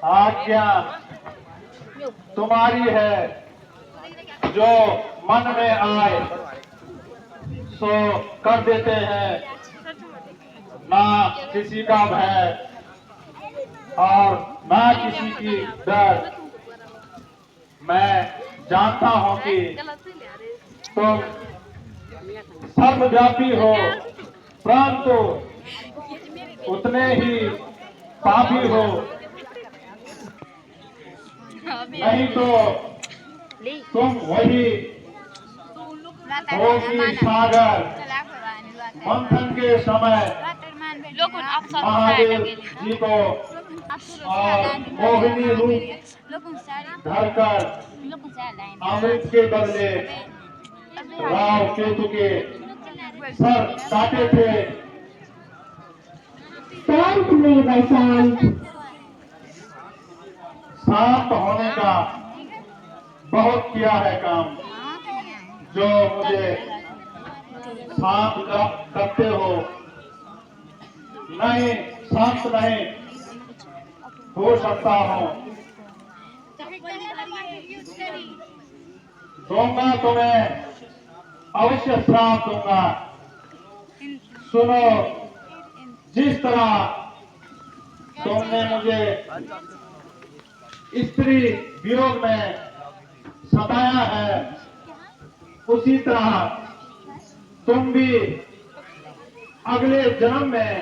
आज्ञा तुम्हारी है, जो मन में आए सो कर देते हैं, ना किसी का भय और ना किसी की डर। मैं जानता हूं कि तुम सर्वव्यापी हो, परंतु उतने ही पापी हो, नहीं तो तुम वही होगी सागर मंथन के समय महादेव जी को और मोहिनी रूप धरकर अमृत के बदले राव केतु के सर काटे थे।
शांत में वैशांत,
शांत होने का बहुत किया है काम, जो मुझे शांत करते हो। नहीं, शांत नहीं हो सकता हूँ। दूंगा तुम्हें, अवश्य श्राप दूंगा। सुनो, जिस तरह तुमने मुझे स्त्री वियोग में सताया है, उसी तरह तुम भी अगले जन्म में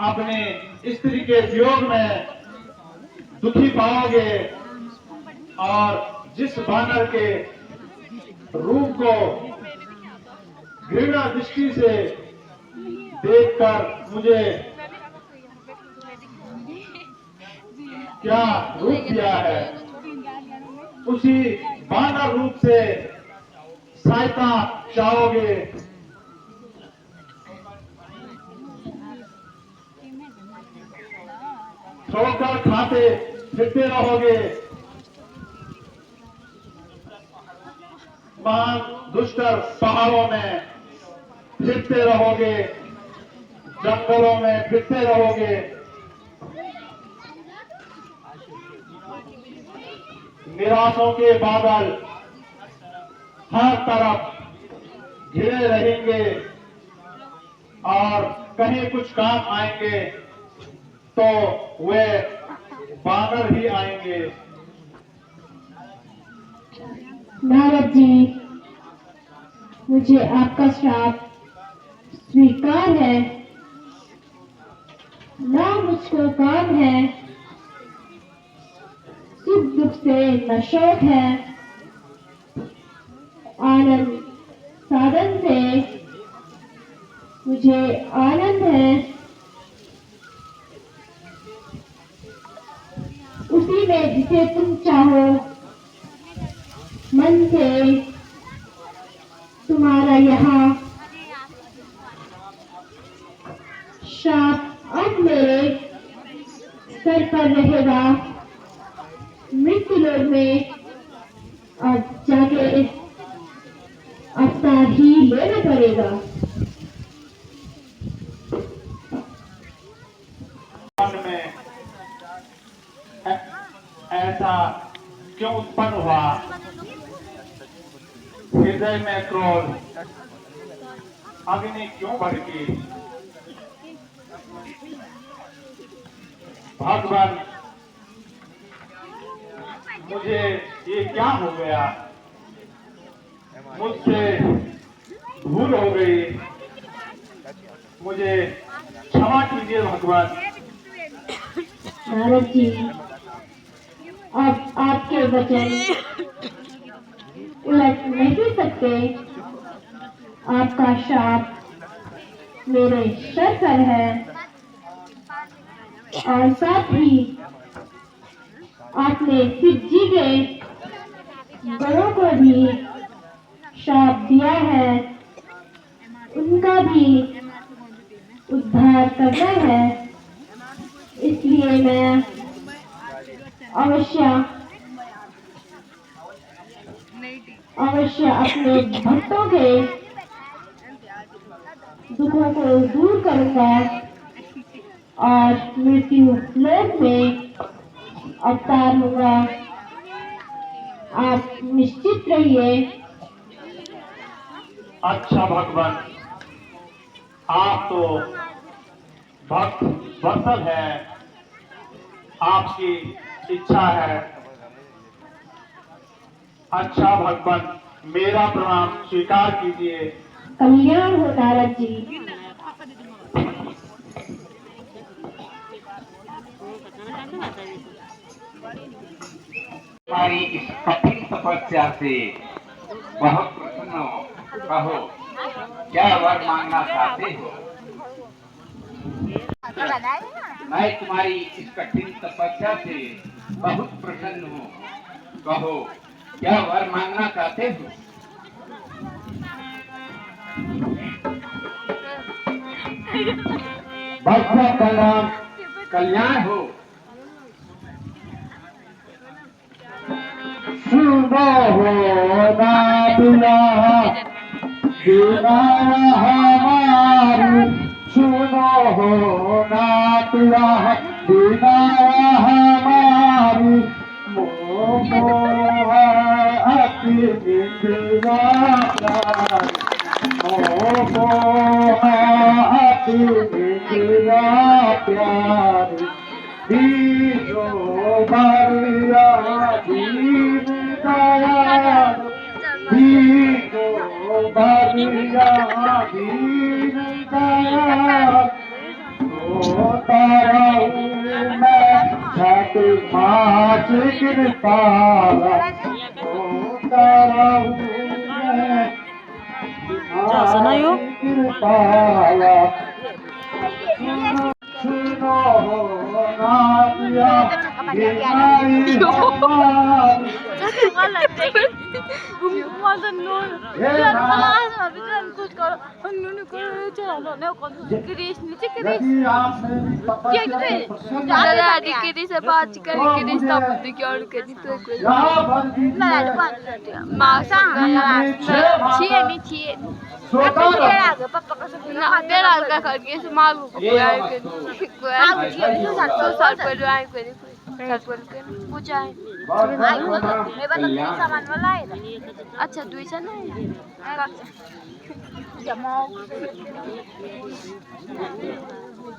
अपने स्त्री के वियोग में दुखी पाओगे और जिस बानर के रूप को घृणा दृष्टि से देखकर मुझे क्या रूप दिया है, उसी बानर रूप से सहायता चाहोगे। ठोकर खाते फिरते रहोगे, मान दुष्कर पहाड़ों में फिरते रहोगे, जंगलों में फिरते रहोगे, निराशों के बादल हर तरफ घिरे रहेंगे और कहीं कुछ काम आएंगे तो वे बानर ही आएंगे।
नारद जी, मुझे आपका श्राप स्वीकार है। ना मुझको काम है, सुख दुख से न शौक है, आनंद साधन से मुझे आनंद है, उसी में जिसे तुम चाहो मन से तुम्हारा यहाँ श्राप अब मेरे सर पर रहेगा, मृत्यु लोक में अब जाके अवतार ही लेना पड़ेगा।
मन में ऐसा क्यों उत्पन्न हुआ? हृदय में क्रोध अग्नि क्यों भड़की? भगवान, मुझे ये क्या हो गया? मुझसे भूल हो गई, मुझे क्षमा कीजिए भगवान।
नारद जी, अब आपके वचन उलट नहीं सकते। आपका शाप मेरे सर पर है और साथ ही आपने शिव जी के गणों को भी शाप दिया है, उनका भी उद्धार करना है। इसलिए मैं अवश्य अपने भक्तों के दुखों को दूर करूंगा और मृत्यु लोक में अवतार होगा। आप निश्चित रहिए।
अच्छा भगवान, आप तो भक्त वत्सल है, आपकी इच्छा है। अच्छा भगवान, मेरा प्रणाम स्वीकार कीजिए।
कल्याण हो नारद जी।
हमारी इस कठिन तपस्या से बहुत प्रसन्न हो। कहो, क्या वर मांगना चाहते हो? मैं तुम्हारी इस कठिन तपस्या से बहुत प्रसन्न हूँ। कहो, क्या वर मांगना चाहते हो? भगवान का नाम कल्याण हो। सुनो हो नादुला बिना हमारी, सुनो हो नादुला बिना हमारी, मोह अति निंदा प्यारी, मोह अति निंदा प्यारी, दीजो बरिया दीन दयाल, दीजो बरिया दीन दयाल, सोता रहूं मैं छठ मास कृपाला, सोता रहूं मैं कृपाला। सुनो हो नादिया बीमारी हमारी, यदि आपने तपस्या में प्रसन्न
से बात करके रिश्ता बुद्धि की और के दी तो कोई
यहाँ भर दीजिए।
मासा छे
सोता रहो।
ना तेरा का करके से मालूम को आए के को साल पर आए को साल पर पूछा है मैं बता सामान वाला है। अच्छा दुईसा नहीं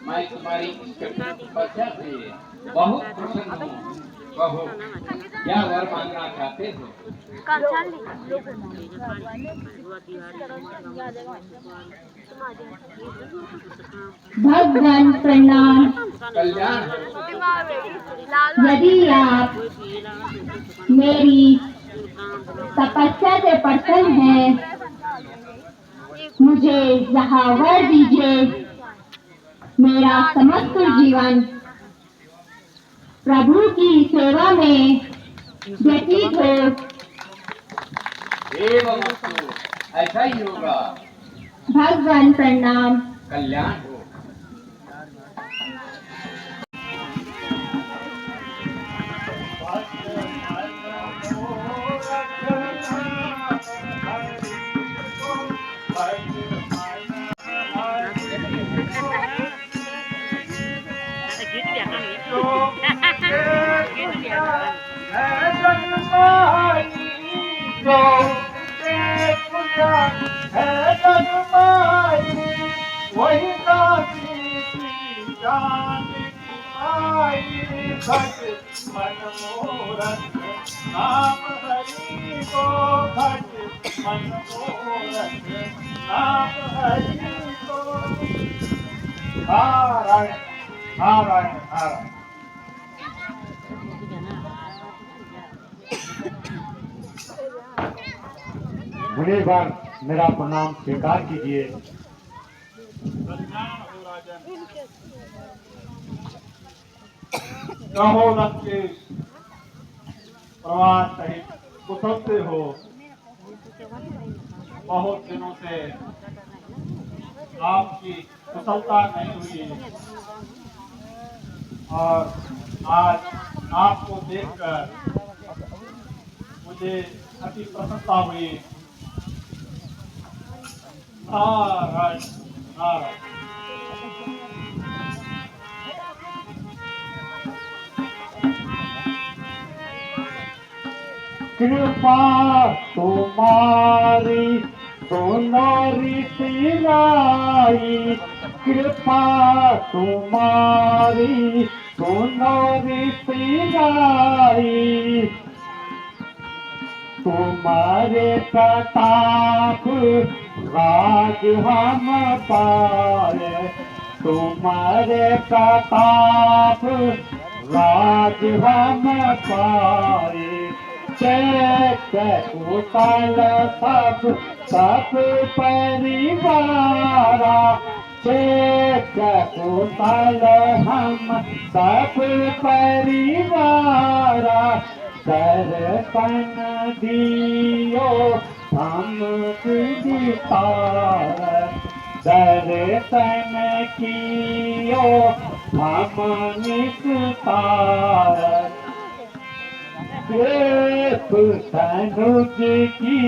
मैं तुम्हारी इस कठिन तपस्या से बहुत प्रसन्न हूँ। कहो क्या वर मांगना चाहते हो?
भगवान प्रणाम।
कल्याण हो।
यदि आप मेरी तपस्या से प्रसन्न हैं, मुझे यहाँ वर दीजिए। मेरा समस्त जीवन प्रभु की सेवा में व्यतीत हो।
एवं अस्तु, ऐसा ही होगा।
भगवान प्रणाम।
कल्याण हो।
वही काशी जान आई भट मनमोरथ नाम हरि को भट मनमोरथ नाम हरि को। नारायण नारायण नारायण।
बड़े बार मेरा प्रणाम स्वीकार कीजिए।
कहो लंकेश, प्रवास सहित कुशल से हो? बहुत दिनों से आपकी कुशलता नहीं हुई और आज आपको देखकर मुझे अति प्रसन्नता हुई। नारायण नारायण।
कृपा तुम्हारी सोनारी सिलाई, कृपा तुम्हारी सोनारी सिलाई। तुम्हारे प्रताप राज हम पाए, तुम्हारे प्रताप राज हम पाए। चैत्य कुशल सब परिवारा, चैत्य कुशल हम सब परिवारा। दर्शन दियो हम विस्तार, दर्शन कियो हम निस्तार। देव तनुज की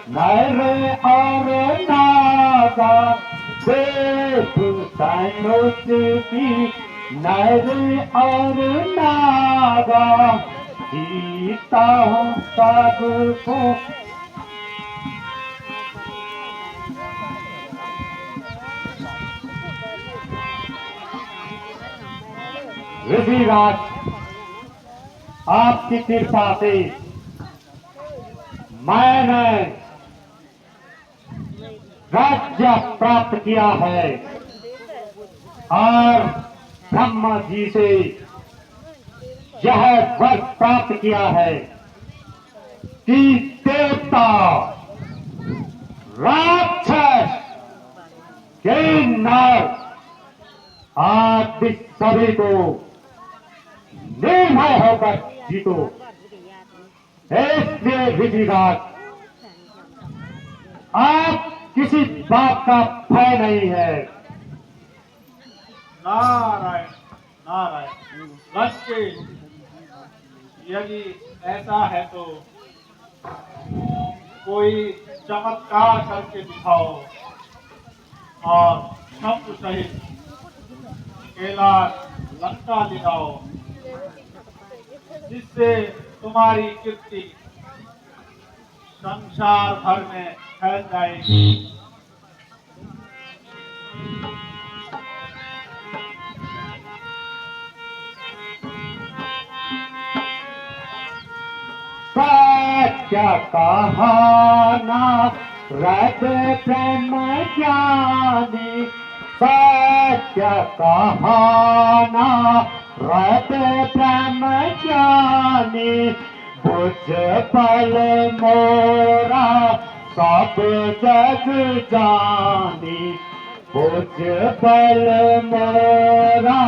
नर और नागा, देव तनुज की नर और नागा। जीता हूँ सबको ऋषिराज, आपकी कृपा से मैंने राज्य प्राप्त किया है और ब्रह्मा जी से यह वर प्राप्त किया है कि देवता राक्षस के नर आदि सभी को निर्भय होकर जीतो। इसलिए विधिराज, आप किसी बात का भय नहीं है।
नारायण नारायण। लंकेश, यदि ऐसा है तो कोई चमत्कार करके दिखाओ और शब्द सहित कैलाश लंका दिखाओ, जिससे तुम्हारी कीर्ति संसार भर में फैल जाएगी।
सत्य कहाना रत प्रेम ज्ञानी, सत्य कहाना रत प्रेम ज्ञानी, बुझ पल मोरा सब जग जानी, बुझ पल मोरा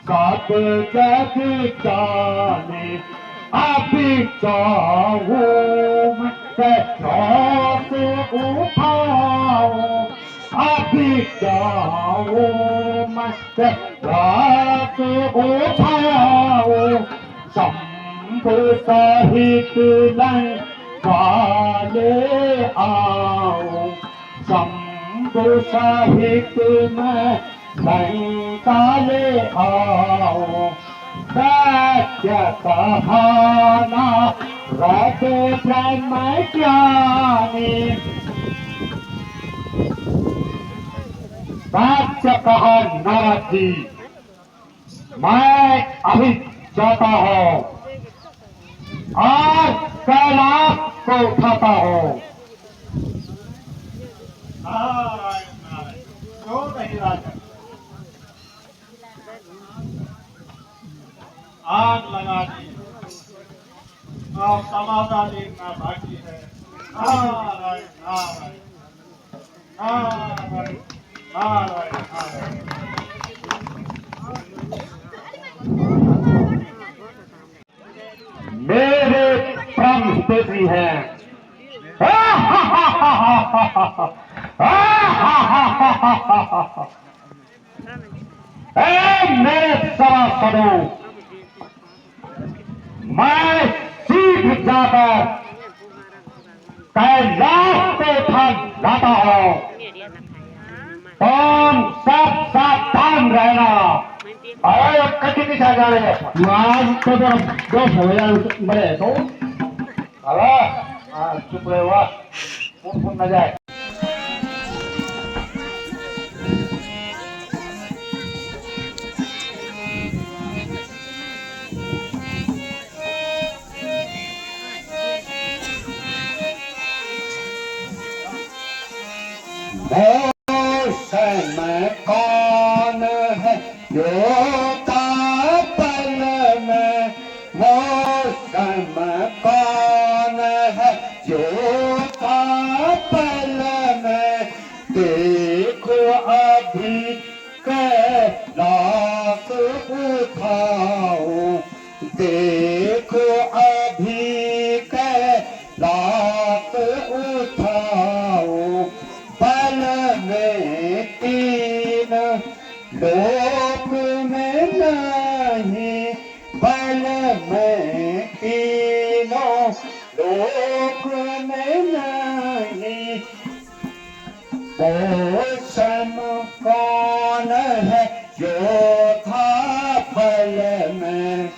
सब जग जाने। अभी चाहूं मैं रात उठाऊं, अभी चाहूं मैं रात उठाऊं, शंभु सहित लंका ले आऊं, शंभु सहित मैं लंका ले आऊं। सत्य कहाना रत प्रेम ज्ञानी, सत्य कहा नारद जी, मैं अभी जाता हूँ और कैलाश को उठाता हूँ।
नारायण नारायण, क्यों नहीं राजन, आग लगा दी और समाधा देखना बाकी है। नारायण नारायण नारायण नारायण नारायण।
मेरे परम स्त्री हैं, मेरे सभासदों, मैं शीघ्र जाकर कैलाश को उठा लाता हूँ। तुम सब सावधान रहना। और कटी दिशा जा रहे हैं आज तो दो भैया मरे तो चुप रहे हुआ फोन न जाए। समय कौन है जो पल में, वो समय कौन है जो पल में, देखो अभी कैलाश उठाओ, देखो अभी कैलाश उठाओ, पल में तीन लोक में नहीं, पल में तीनों लोक में नहीं, वो सम कौन है जो था पल में।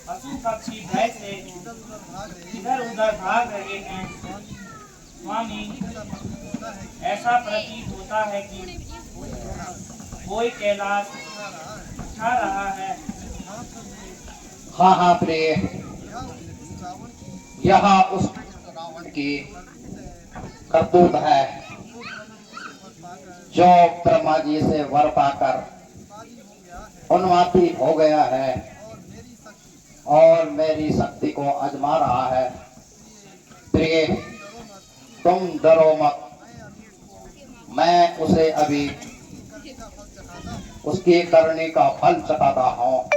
पशु पक्षी भय से इधर उधर भाग रहे हैं। स्वामी, ऐसा प्रतीत होता है कि कोई कैलाश उठा रहा है।
हाँ हाँ प्रिय, यह उस रावण की करतूत है जो ब्रह्मा जी से वर पाकर उन्मादी हो गया है और मेरी शक्ति को आजमा रहा है। प्रिय, तुम डरो मत, मैं उसे अभी उसकी करनी का फल चखाता हूँ।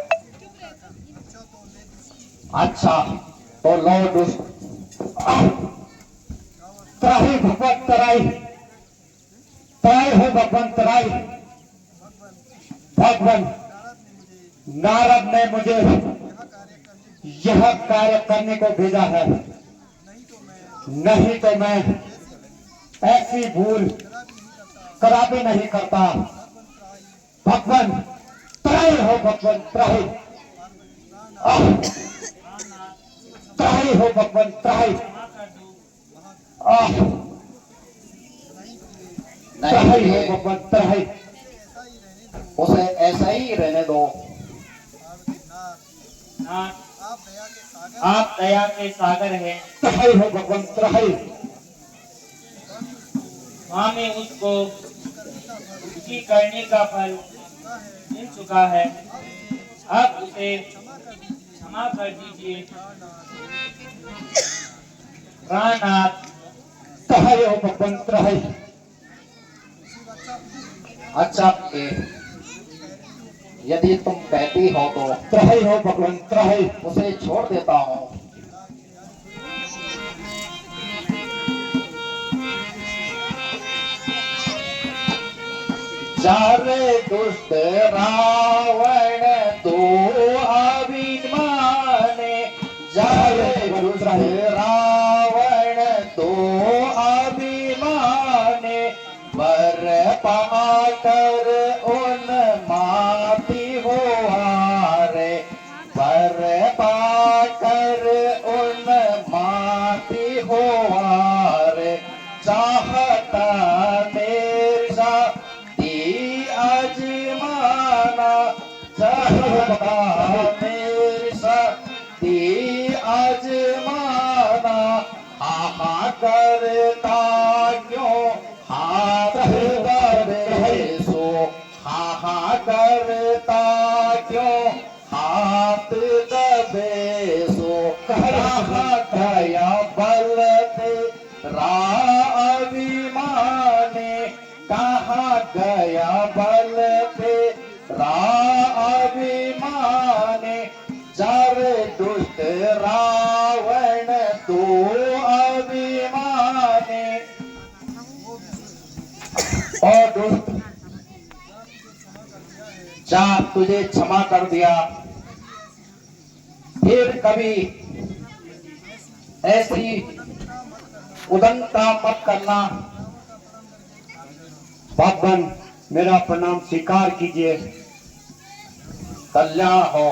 अच्छा तो लो दुष्ट, त्राही भगवत तराई, तराई हो भगवान तराई। भगवान नारद ने मुझे यह कार्य करने को भेजा है, नहीं तो मैं ऐसी भूल कदापि नहीं करता। भगवान त्राही हो, भगवान त्राही, त्राही हो भगवान त्राही, त्राही हो भगवान त्राही। उसे ऐसा ही रहने दो।
आप दया के सागर हैं।
त्राही हो भगवान त्राही।
स्वामी उसको उसकी करने का फल मिल चुका है, अब उसे क्षमा कर दीजिए। प्राणनाथ,
त्राही हो भगवान त्राही। अच्छा, यदि तुम कहती हो तो त्राही हो भगवान त्राही, उसे छोड़ देता हूँ। जारे दुष्ट रावण तो अभिमाने, जारे दुष्ट रावण तो अभिमाने, वर पाकर उन्मादी हुआरे, वर पाकर उन्मादी हुआरे। चाहता मेरा आजमाना, चाहता मेरी शक्ति आजमाना, आहा करता क्यों हाथ दबे सो, आहा करता क्यों हाथ दबे सो। कहा गया बल तेरा अभिमाने, कहा गया बल तेरा अभिमाने, जारे दुष्ट रावण तो अभिमाने। और दुष्ट, जा तुझे क्षमा कर दिया, फिर कभी ऐसी उदंता मत करना। भगवान मेरा प्रणाम स्वीकार कीजिए। कल्याण हो।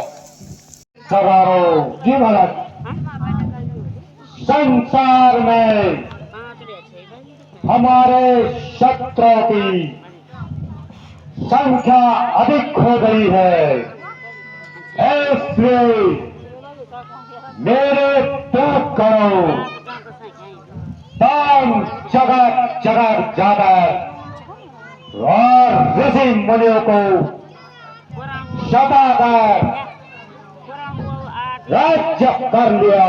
सवारो जी महाराज, संसार में हमारे शत्रुओं की संख्या अधिक हो गई है, इसलिए मेरे त्याग करो। दान जगह जगह जाकर और ऋषि मुनियों को सताकर राज्य कर लिया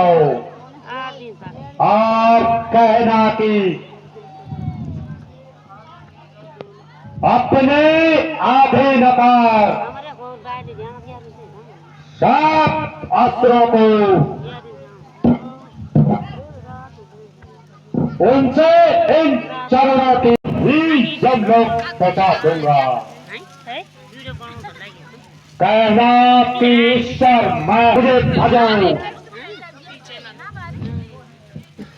और कहना कि अपने अधीन पर सब अस्त्रों को उनसे इन चरणों की ही सब लोग पहुंचा दूंगा। कहना कि ईश्वर मैं मुझे भजाऊं,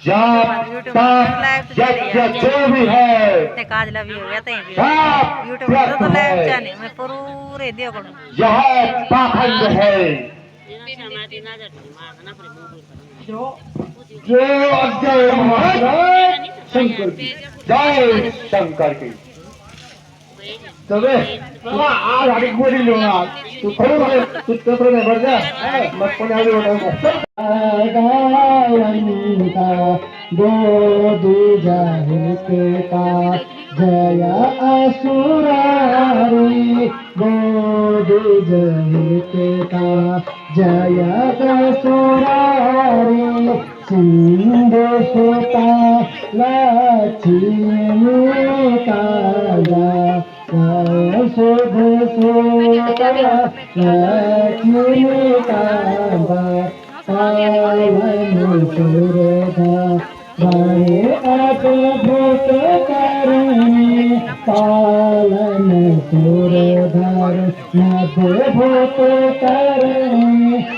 जब तक यज्ञ जो भी है सब व्यर्थ है,
पूरे
यह पाखंड है। जय महाराज शंकर की, जय शंकर की।
तबे बाबा आज आगे गोरी लो ना तू थोड़ा सा तू पेपर में भर जा मत कोने आगे बताऊंगा गायंता बोधि जाहिते का जय असुरारी बोधि जाहिते का जय असुरारी सिंधु सुता लक्ष्मी काला शुभ सुता लक्ष्मी काला पावन सुरधा भाई अद्भुत करने पालन सुरधार अद्भुत करने